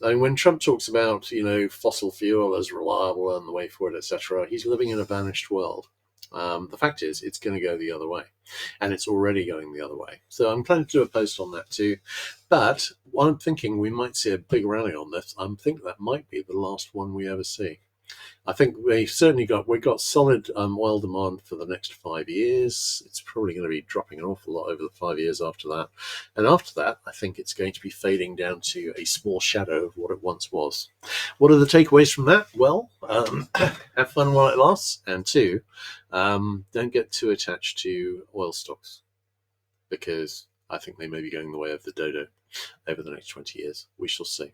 Speaker 1: And when Trump talks about, fossil fuel as reliable and the way forward, etc., he's living in a vanished world. The fact is, it's going to go the other way, and it's already going the other way. So I'm planning to do a post on that too. But what I'm thinking, we might see a big rally on this. I'm thinking that might be the last one we ever see. I think we've got solid oil demand for the next 5 years. It's probably going to be dropping an awful lot over the 5 years after that. And after that, I think it's going to be fading down to a small shadow of what it once was. What are the takeaways from that? Well, have fun while it lasts. And two, don't get too attached to oil stocks, because I think they may be going the way of the dodo over the next 20 years. We shall see.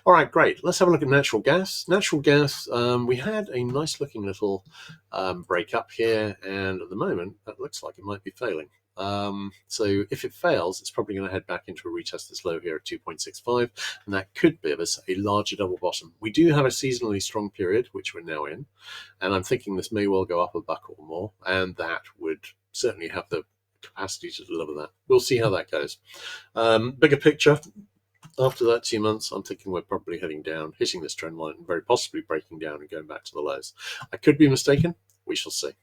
Speaker 1: All right, great. Let's have a look at natural gas. Natural gas, we had a nice looking little break up here, and at the moment, that looks like it might be failing. So if it fails, it's probably going to head back into a retest this low here at 2.65, and that could give us a larger double bottom. We do have a seasonally strong period, which we're now in, and I'm thinking this may well go up a buck or more, and that would certainly have the capacity to deliver that. We'll see how that goes. Bigger picture, after that 2 months, I'm thinking we're probably heading down, hitting this trend line, and very possibly breaking down and going back to the lows. I could be mistaken. We shall see.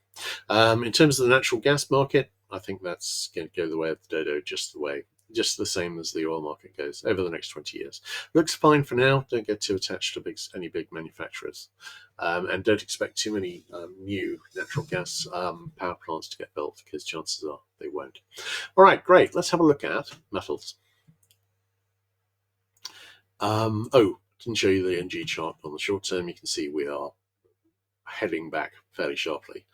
Speaker 1: In terms of the natural gas market, I think that's going to go the way of the dodo, just the same as the oil market goes over the next 20 years. Looks fine for now. Don't get too attached to any big manufacturers. And don't expect too many new natural gas power plants to get built, because chances are they won't. All right, great. Let's have a look at metals. Didn't show you the NG chart on the short term. You can see we are heading back fairly sharply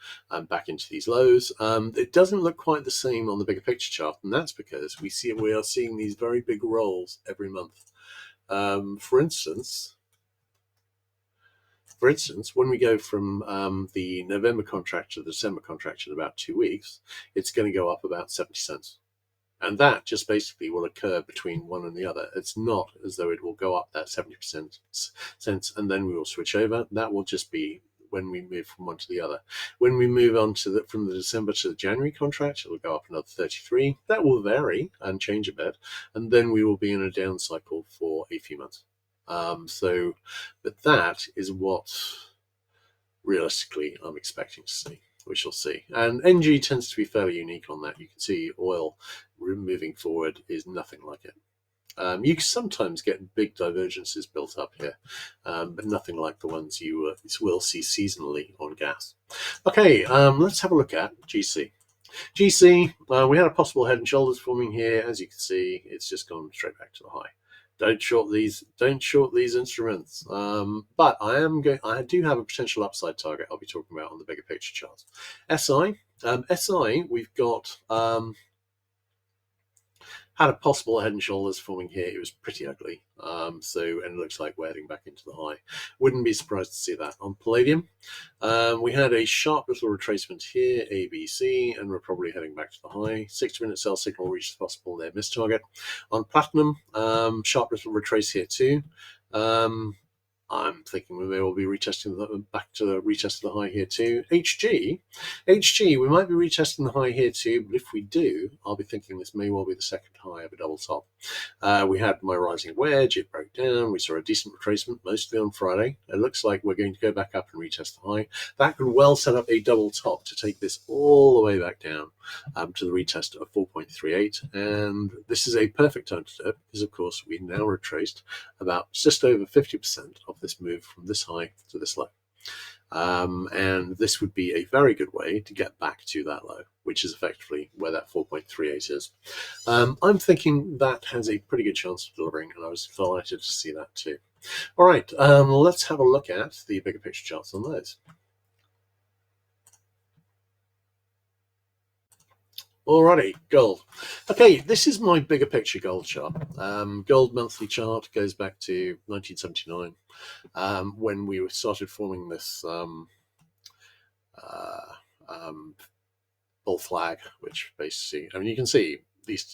Speaker 1: back into these lows. It doesn't look quite the same on the bigger picture chart, and that's because we are seeing these very big rolls every month. For instance, when we go from the November contract to the December contract in about 2 weeks, it's going to go up about 70 cents. And that just basically will occur between one and the other. It's not as though it will go up that 70% cents and then we will switch over. That will just be when we move from one to the other. When we move on to from the December to the January contract, it will go up another 33. That will vary and change a bit, and then we will be in a down cycle for a few months. But that is what realistically I'm expecting to see. We shall see. And NG tends to be fairly unique on that. You can see oil moving forward is nothing like it. You can sometimes get big divergences built up here, but nothing like the ones you will see seasonally on gas. Okay, let's have a look at GC. GC, we had a possible head and shoulders forming here. As you can see, it's just gone straight back to the high. Don't short these instruments. But I do have a potential upside target I'll be talking about on the bigger picture chart. SI, we've got had a possible head and shoulders forming here. It was pretty ugly. And it looks like we're heading back into the high. Wouldn't be surprised to see that. On palladium, we had a sharp little retracement here, ABC, and we're probably heading back to the high. 60-minute sell signal reached possible there, missed target. On platinum, sharp little retrace here too. I'm thinking we may well be retesting back to the retest of the high here too. HG, we might be retesting the high here too, but if we do, I'll be thinking this may well be the second high of a double top. We had my rising wedge, it broke down, we saw a decent retracement, mostly on Friday. It looks like we're going to go back up and retest the high. That could well set up a double top to take this all the way back down to the retest of 4.38, and this is a perfect time to do it, because of course we now retraced about just over 50% of this move from this high to this low. And this would be a very good way to get back to that low, which is effectively where that 4.38 is. I'm thinking that has a pretty good chance of delivering, and I was delighted to see that too. All right, let's have a look at the bigger picture charts on those. Alrighty, gold. Okay, this is my bigger picture gold chart. Gold monthly chart goes back to 1979, when we started forming this bull flag, which basically, I mean, you can see these.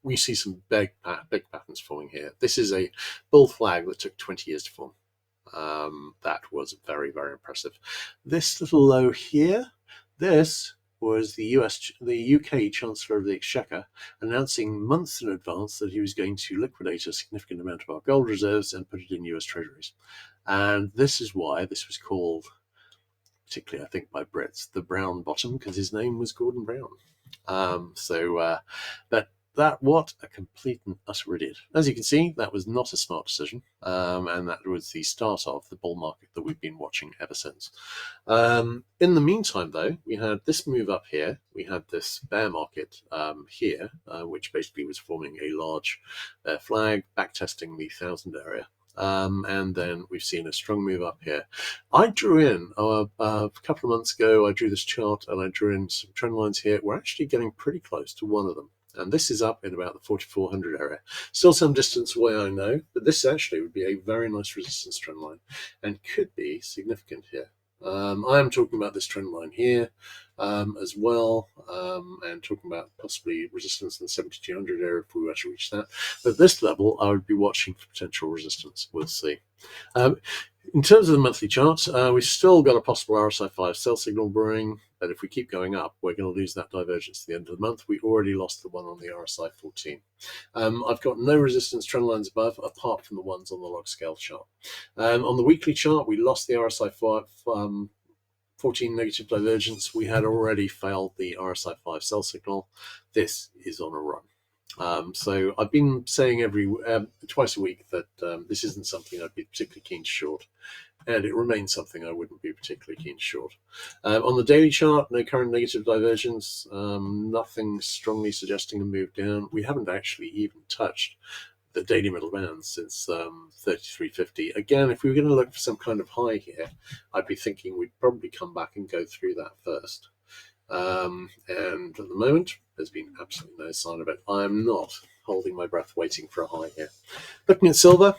Speaker 1: We see some big patterns forming here. This is a bull flag that took 20 years to form. That was very, very impressive. This little low here, this was the UK Chancellor of the Exchequer announcing months in advance that he was going to liquidate a significant amount of our gold reserves and put it in US Treasuries. And this is why this was called, particularly I think by Brits, the brown bottom, because his name was Gordon Brown. But what a complete and utter idiot. As you can see, that was not a smart decision, and that was the start of the bull market that we've been watching ever since. In the meantime, though, we had this move up here. We had this bear market here, which basically was forming a large flag, backtesting the 1,000 area. And then we've seen a strong move up here. I drew in a couple of months ago, I drew this chart and I drew in some trend lines here. We're actually getting pretty close to one of them. And this is up in about the 4,400 area. Still some distance away, I know, but this actually would be a very nice resistance trend line and could be significant here. I am talking about this trend line here as well, and talking about possibly resistance in the 7,200 area if we were to reach that. But at this level, I would be watching for potential resistance. We'll see. In terms of the monthly chart, we've still got a possible RSI 5 sell signal brewing, but if we keep going up, we're going to lose that divergence at the end of the month. We already lost the one on the RSI 14. I've got no resistance trend lines above, apart from the ones on the log scale chart. On the weekly chart, we lost the RSI 5 14 negative divergence. We had already failed the RSI 5 sell signal. This is on a run. So I've been saying twice a week that this isn't something I'd be particularly keen to short, and it remains something I wouldn't be particularly keen to short. On the daily chart, no current negative divergence, nothing strongly suggesting a move down. We haven't actually even touched the daily middle band since 33.50. Again, if we were going to look for some kind of high here, I'd be thinking we'd probably come back and go through that first. And at the moment, there's been absolutely no sign of it. I'm not holding my breath waiting for a high here. Looking at silver,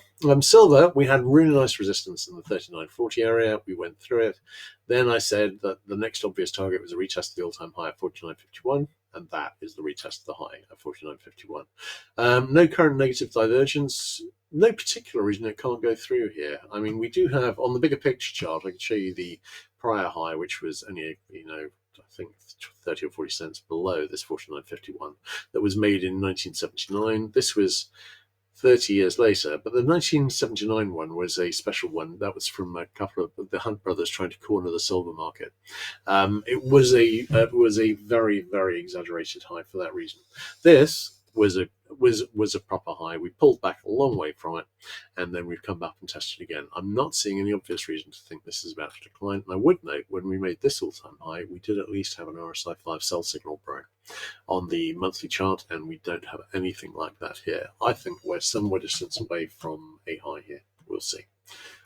Speaker 1: we had really nice resistance in the 39.40 area. We went through it. Then I said that the next obvious target was a retest of the all-time high at 49.51, and that is the retest of the high at 49.51. No current negative divergence. No particular reason it can't go through here. I mean, we do have, on the bigger picture chart, I can show you the prior high, which was only, I think 30 or 40 cents below this 49.51 that was made in 1979. This was 30 years later, but the 1979 one was a special one. That was from a couple of the Hunt brothers trying to corner the silver market. It was a very, very exaggerated high for that reason. This was a proper high. We pulled back a long way from it, and then we've come back and tested again. I'm not seeing any obvious reason to think this is about to decline. And I would note, when we made this all-time high, we did at least have an RSI 5 sell signal break on the monthly chart, and we don't have anything like that here. I think we're somewhere distance away from a high here. We'll see.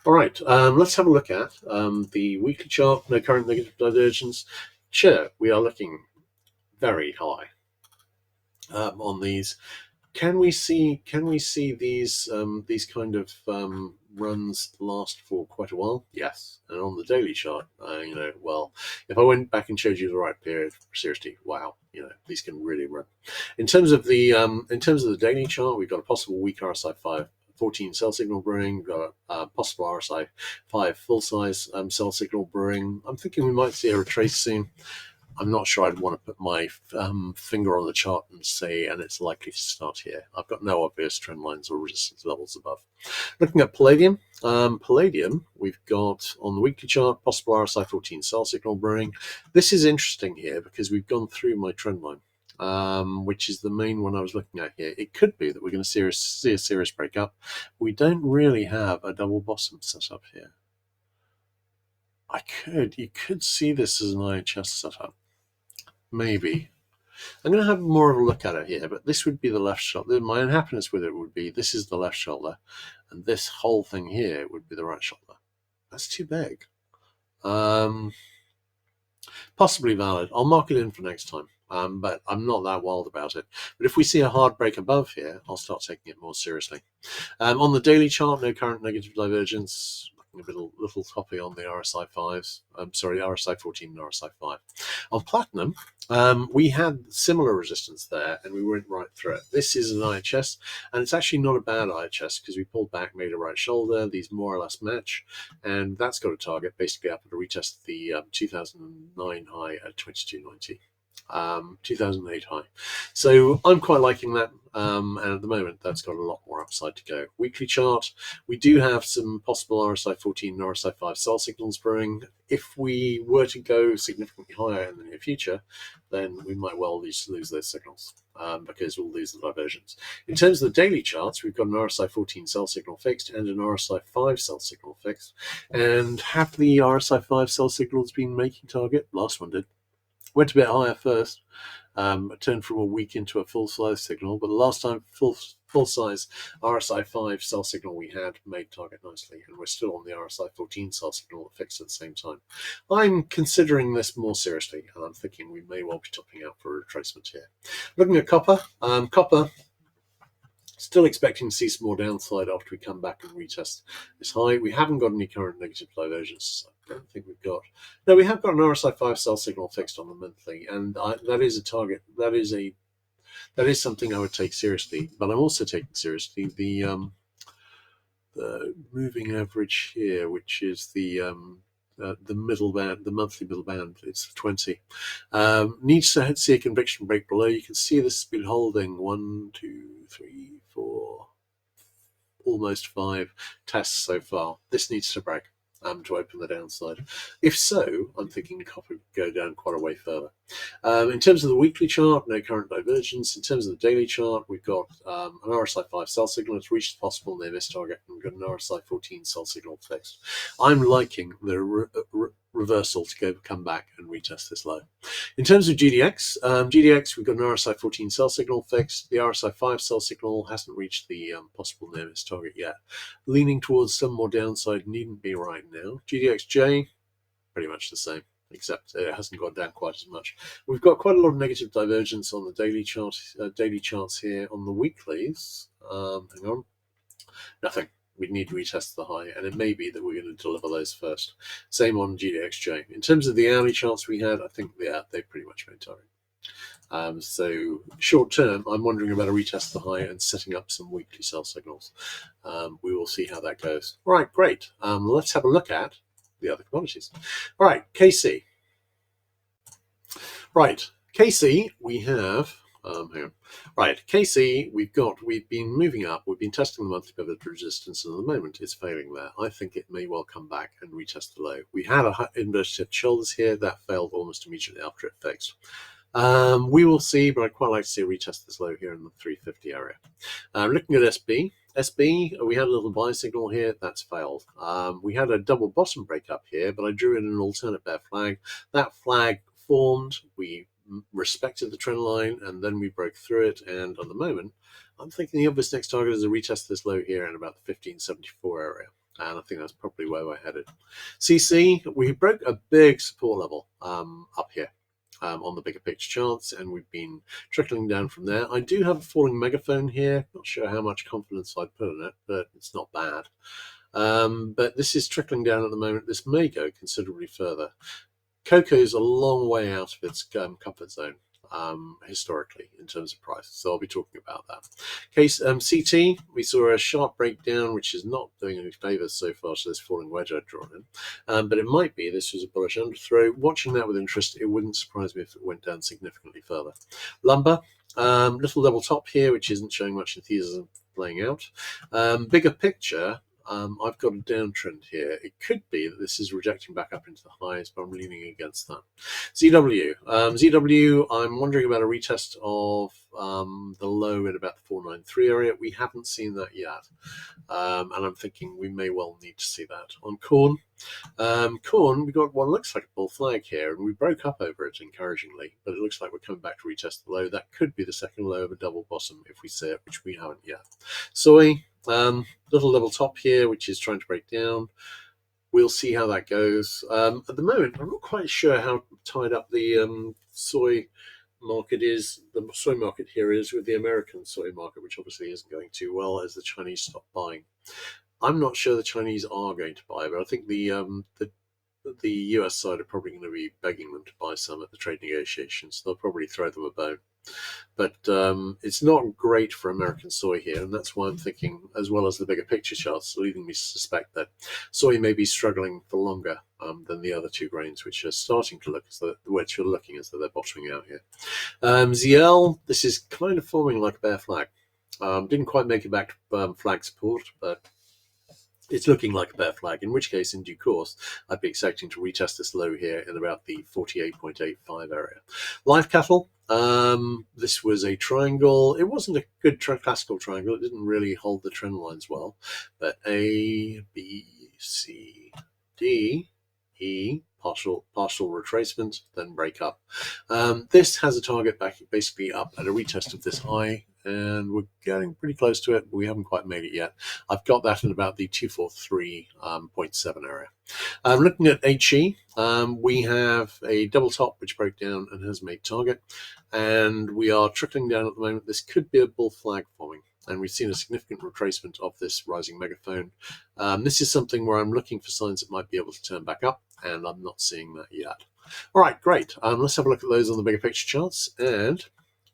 Speaker 1: All right, let's have a look at the weekly chart. No current negative divergence. Sure, we are looking very high on these. Can we see these kind of runs last for quite a while? Yes. And on the daily chart, well, if I went back and showed you the right period, seriously, wow, these can really run. In terms of the daily chart, we've got a possible weak RSI 5 14 cell signal brewing. We've got a possible RSI 5 full size cell signal brewing. I'm thinking we might see a retrace soon. I'm not sure I'd want to put my finger on the chart and say, and it's likely to start here. I've got no obvious trend lines or resistance levels above. Looking at palladium, we've got on the weekly chart, possible RSI 14 cell signal brewing. This is interesting here because we've gone through my trend line, which is the main one I was looking at here. It could be that we're going to see a serious breakup. We don't really have a double bottom set up here. You could see this as an IHS setup. Maybe. I'm going to have more of a look at it here, but this would be the left shoulder. My unhappiness with it would be this is the left shoulder, and this whole thing here would be the right shoulder. That's too big. Possibly valid. I'll mark it in for next time, but I'm not that wild about it. But if we see a hard break above here, I'll start taking it more seriously. On the daily chart, no current negative divergence. a little toppy on the RSI 5s. Sorry, RSI 14 and RSI 5. On platinum, we had similar resistance there, and we went right through it. This is an IHS, and it's actually not a bad IHS because we pulled back, made a right shoulder. These more or less match, and that's got a target basically up to retest the 2009 high at 22.90. 2008 high. So I'm quite liking that, and at the moment that's got a lot more upside to go. Weekly chart, we do have some possible RSI 14 and RSI 5 sell signals brewing. If we were to go significantly higher in the near future, then we might well lose those signals, because we'll lose the divergence. In terms of the daily charts, we've got an RSI 14 sell signal fixed and an RSI 5 sell signal fixed. And have the RSI 5 sell signals been making target? Last one did. Went a bit higher first, turned from a weak into a full size signal, but the last time full size RSI 5 sell signal we had made target nicely, and we're still on the RSI 14 sell signal fixed at the same time. I'm considering this more seriously, and I'm thinking we may well be topping out for a retracement here. Looking at copper, still expecting to see some more downside after we come back and retest this high. We haven't got any current negative divergence. I don't think we've got. No, we have got an RSI 5 sell signal fixed on the monthly, and that is a target. That is something I would take seriously. But I'm also taking seriously the moving average here, which is the middle band, the monthly middle band. It's 20. Needs to see a conviction break below. You can see this has been holding 1, 2, 3, 4, almost 5 tests so far. This needs to break to open the downside. If so, I'm thinking copper would go down quite a way further. In terms of the weekly chart, no current divergence. In terms of the daily chart, we've got an RSI 5 sell signal. It's reached the possible near miss target, and we've got an RSI 14 sell signal fixed. I'm liking the reversal to come back and retest this low. In terms of GDX, we've got an RSI 14 sell signal fixed. The RSI 5 sell signal hasn't reached the possible near miss target yet. Leaning towards some more downside, needn't be right now. GDXJ, pretty much the same, except it hasn't gone down quite as much. We've got quite a lot of negative divergence on the daily charts here. On the weeklies, hang on, nothing. We need to retest the high, and it may be that we're going to deliver those first. Same on GDXJ. In terms of the hourly charts we had, I think they pretty much made target. So short term, I'm wondering about a retest the high and setting up some weekly sell signals. We will see how that goes. All right, great. Let's have a look at the other commodities. All right, KC. Right, KC, we have. Here. Right, KC, we've been moving up, we've been testing the monthly pivot resistance, and at the moment it's failing there. I think it may well come back and retest the low. We had a inverted shoulders here that failed almost immediately after it fixed. We will see, but I'd quite like to see a retest this low here in the 350 area. Looking at SB, we had a little buy signal here, that's failed. We had a double bottom break up here, but I drew in an alternate bear flag. That flag formed, we respected the trend line, and then we broke through it, and at the moment I'm thinking the obvious next target is a retest this low here in about the 1574 area, and I think that's probably where we're headed. CC, we broke a big support level up here on the bigger picture charts, and we've been trickling down from there. I do have a falling megaphone here, not sure how much confidence I'd put in it, but it's not bad. But this is trickling down at the moment. This may go considerably further. Cocoa's a long way out of its comfort zone historically in terms of price, so I'll be talking about that. Case CT, we saw a sharp breakdown, which is not doing any favours so far to this falling wedge I'd drawn in, but it might be this was a bullish underthrow. Watching that with interest, it wouldn't surprise me if it went down significantly further. Lumber, little double top here, which isn't showing much enthusiasm playing out. Bigger picture, I've got a downtrend here. It could be that this is rejecting back up into the highs, but I'm leaning against that. ZW, I'm wondering about a retest of the low at about the 493 area. We haven't seen that yet, and I'm thinking we may well need to see that. On corn, we got what looks like a bull flag here, and we broke up over it encouragingly, but it looks like we're coming back to retest the low. That could be the second low of a double bottom if we see it, which we haven't yet. Soy, little level top here, which is trying to break down. We'll see how that goes. At the moment, I'm not quite sure how tied up the soy market is. The soy market here is with the American soy market, which obviously isn't going too well as the Chinese stop buying. I'm not sure the Chinese are going to buy, but I think the US side are probably going to be begging them to buy some at the trade negotiations. They'll probably throw them a bone. But it's not great for American soy here, and that's why I'm thinking, as well as the bigger picture charts, leading me to suspect that soy may be struggling for longer than the other two grains, which are starting to look as though, which are looking as though they're bottoming out here. ZL, this is kind of forming like a bear flag. Didn't quite make it back to flag support, but it's looking like a bear flag, in which case, in due course, I'd be expecting to retest this low here in about the 48.85 area. Live cattle, this was a triangle. It wasn't a good classical triangle. It didn't really hold the trend lines well, but A, B, C, D, E, partial retracement, then break up. This has a target back basically up at a retest of this high, and we're getting pretty close to it, but we haven't quite made it yet. I've got that in about the 243.7 area. Looking at HE, we have a double top which broke down and has made target, and we are trickling down at the moment. This could be a bull flag forming, and we've seen a significant retracement of this rising megaphone. This is something where I'm looking for signs it might be able to turn back up, and I'm not seeing that yet. All right, great. Let's have a look at those on the bigger picture charts. And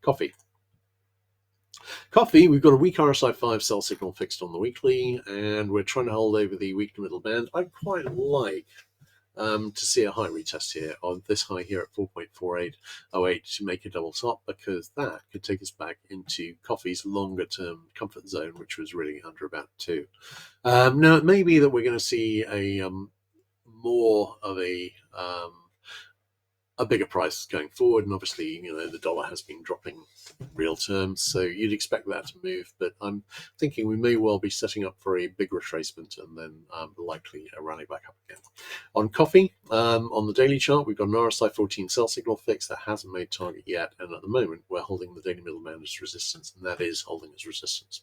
Speaker 1: coffee. Coffee, we've got a weak RSI 5 sell signal fixed on the weekly, and we're trying to hold over the weekly middle band. I'd quite like to see a high retest here on this high here at 4.4808 to make a double top, because that could take us back into coffee's longer term comfort zone, which was really under about 2. Now, it may be that we're going to see a more of a bigger price going forward, and obviously, the dollar has been dropping real terms, so you'd expect that to move, but I'm thinking we may well be setting up for a big retracement and then likely a rally back up again. On coffee, on the daily chart, we've got an RSI 14 sell signal fix that hasn't made target yet, and at the moment we're holding the daily middle band as resistance, and that is holding as resistance.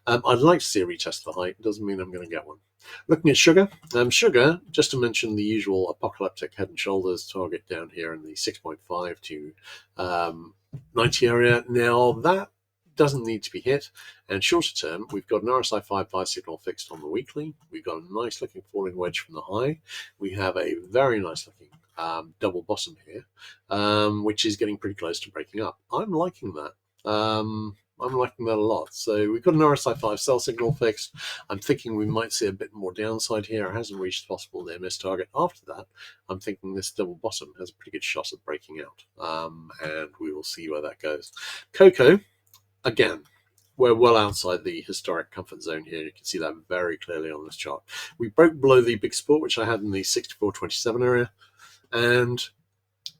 Speaker 1: I'd like to see a retest of the height. It doesn't mean I'm going to get one. Looking at sugar, sugar, just to mention the usual apocalyptic head and shoulders target down here in the 6.5 to 90 area. Now, that doesn't need to be hit, and shorter term, we've got an RSI 5 buy signal fixed on the weekly. We've got a nice looking falling wedge from the high. We have a very nice looking double bottom here, which is getting pretty close to breaking up. I'm liking that. I'm liking that a lot. So we've got an RSI 5 sell signal fixed. I'm thinking we might see a bit more downside here. It hasn't reached the possible near miss target. After that, I'm thinking this double bottom has a pretty good shot at breaking out, and we will see where that goes. Cocoa, again, we're well outside the historic comfort zone here. You can see that very clearly on this chart. We broke below the big support, which I had in the 64.27 area, and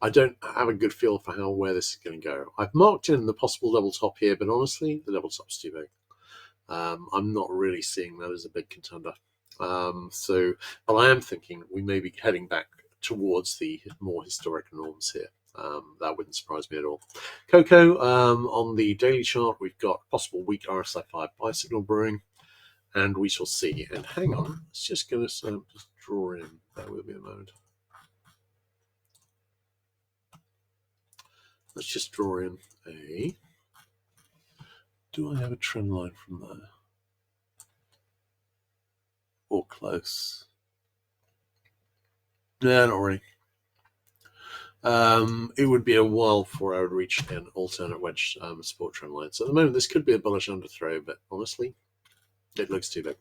Speaker 1: I don't have a good feel for where this is going to go. I've marked in the possible double top here, but honestly, the double top's too big. I'm not really seeing that as a big contender. But I am thinking we may be heading back towards the more historic norms here. That wouldn't surprise me at all. Cocoa, on the daily chart, we've got possible weak RSI 5 buy signal brewing, and we shall see. And hang on, it's just going to just draw in. Bear with me a moment. Let's just draw in a... Do I have a trend line from there? Or close? No, not really. It would be a while before I would reach an alternate wedge support trend line. So at the moment, this could be a bullish underthrow, but honestly, it looks too big.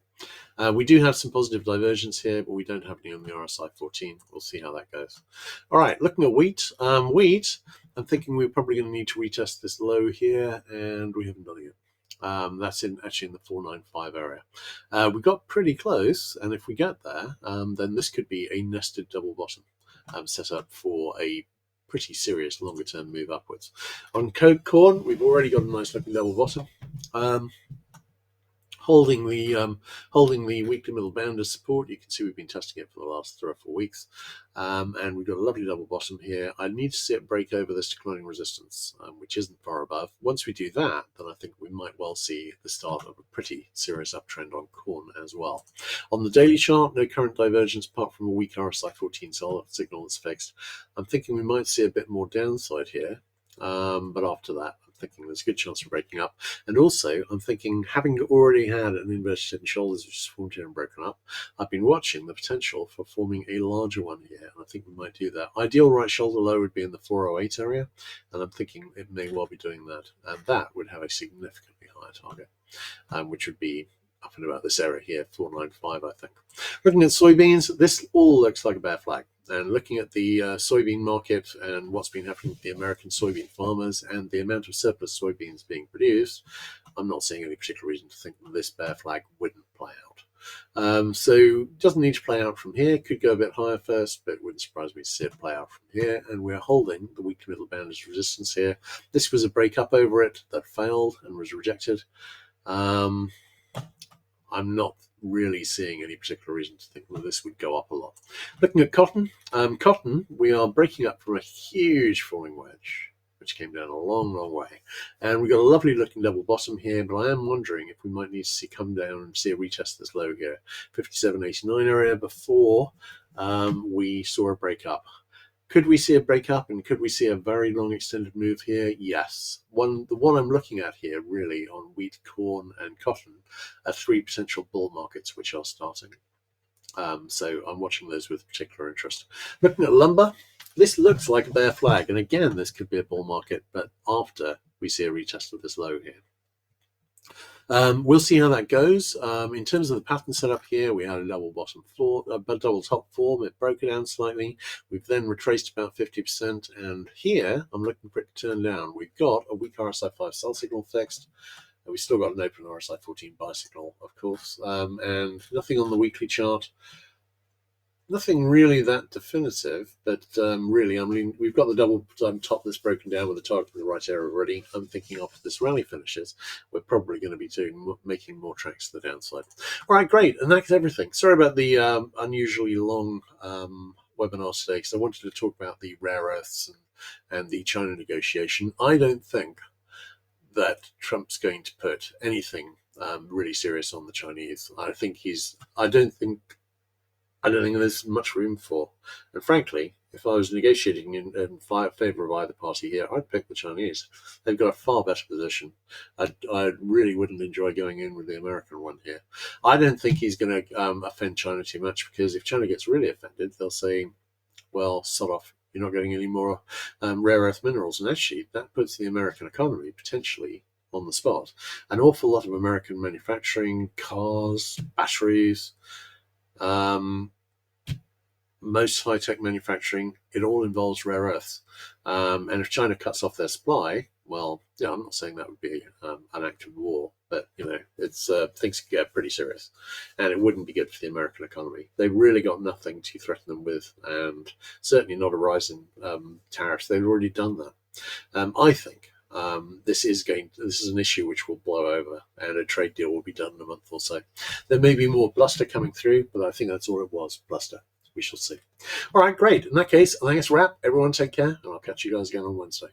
Speaker 1: We do have some positive divergence here, but we don't have any on the RSI 14. We'll see how that goes. All right, looking at wheat. Wheat, I'm thinking we're probably going to need to retest this low here, and we haven't done it yet. That's actually in the 495 area. We got pretty close, and if we get there, then this could be a nested double bottom set up for a pretty serious longer term move upwards. On corn, we've already got a nice looking double bottom. Holding the weekly middle band as support. You can see we've been testing it for the last 3 or 4 weeks, and we've got a lovely double bottom here. I need to see it break over this declining resistance, which isn't far above. Once we do that, then I think we might well see the start of a pretty serious uptrend on corn as well. On the daily chart, no current divergence apart from a weak RSI 14 signal that's fixed. I'm thinking we might see a bit more downside here. But after that, I'm I'm thinking there's a good chance of breaking up. And also, I'm thinking, having already had an inverted head and shoulders which is formed here and broken up, I've been watching the potential for forming a larger one here, and I think we might do that. Ideal right shoulder low would be in the 408 area, and I'm thinking it may well be doing that, and that would have a significantly higher target, which would be up and about this area here, 495, I think. Looking at soybeans, this all looks like a bear flag. And looking at the soybean market and what's been happening with the American soybean farmers and the amount of surplus soybeans being produced, I'm not seeing any particular reason to think that this bear flag wouldn't play out. So doesn't need to play out from here. Could go a bit higher first, but it wouldn't surprise me to see it play out from here. And we're holding the weekly middle band as resistance here. This was a break up over it that failed and was rejected. I'm not really seeing any particular reason to think that this would go up a lot. Looking at cotton, we are breaking up from a huge falling wedge, which came down a long, long way. And we've got a lovely looking double bottom here, but I am wondering if we might need to see come down and see a retest of this low here, 57.89 area, before we saw a break up. Could we see a break up and could we see a very long extended move here? Yes. The one I'm looking at here really on wheat, corn and cotton are three potential bull markets which are starting. So I'm watching those with particular interest. Looking at lumber, this looks like a bear flag. And again, this could be a bull market, but after we see a retest of this low here. We'll see how that goes. In terms of the pattern setup here, we had a double bottom floor, a double top form. It broke it down slightly. We've then retraced about 50%. And here, I'm looking for it to turn down. We've got a weak RSI 5 sell signal fixed. We've still got an open RSI 14 buy signal, of course. And nothing on the weekly chart. Nothing really that definitive, but really, I mean, we've got the double top that's broken down with the target in the right area already. I'm thinking after this rally finishes, we're probably going to be making more tracks to the downside. All right, great. And that's everything. Sorry about the unusually long webinar today, because I wanted to talk about the rare earths and the China negotiation. I don't think that Trump's going to put anything really serious on the Chinese. I don't think there's much room for. And frankly, if I was negotiating in favor of either party here, I'd pick the Chinese. They've got a far better position. I really wouldn't enjoy going in with the American one here. I don't think he's going to offend China too much, because if China gets really offended, they'll say, well, sod off. You're not getting any more rare earth minerals. And actually, that puts the American economy potentially on the spot. An awful lot of American manufacturing, cars, batteries, most high-tech manufacturing, it all involves rare earths. And if China cuts off their supply, well, yeah, I'm not saying that would be an act of war, but it's things could get pretty serious, and it wouldn't be good for the American economy. They've really got nothing to threaten them with, and certainly not a rise in tariffs. They've already done that. I think this is an issue which will blow over, and a trade deal will be done in a month or so. There may be more bluster coming through, but I think that's all it was, bluster. We shall see. All right, great. In that case, I think it's a wrap. Everyone take care, and I'll catch you guys again on Wednesday.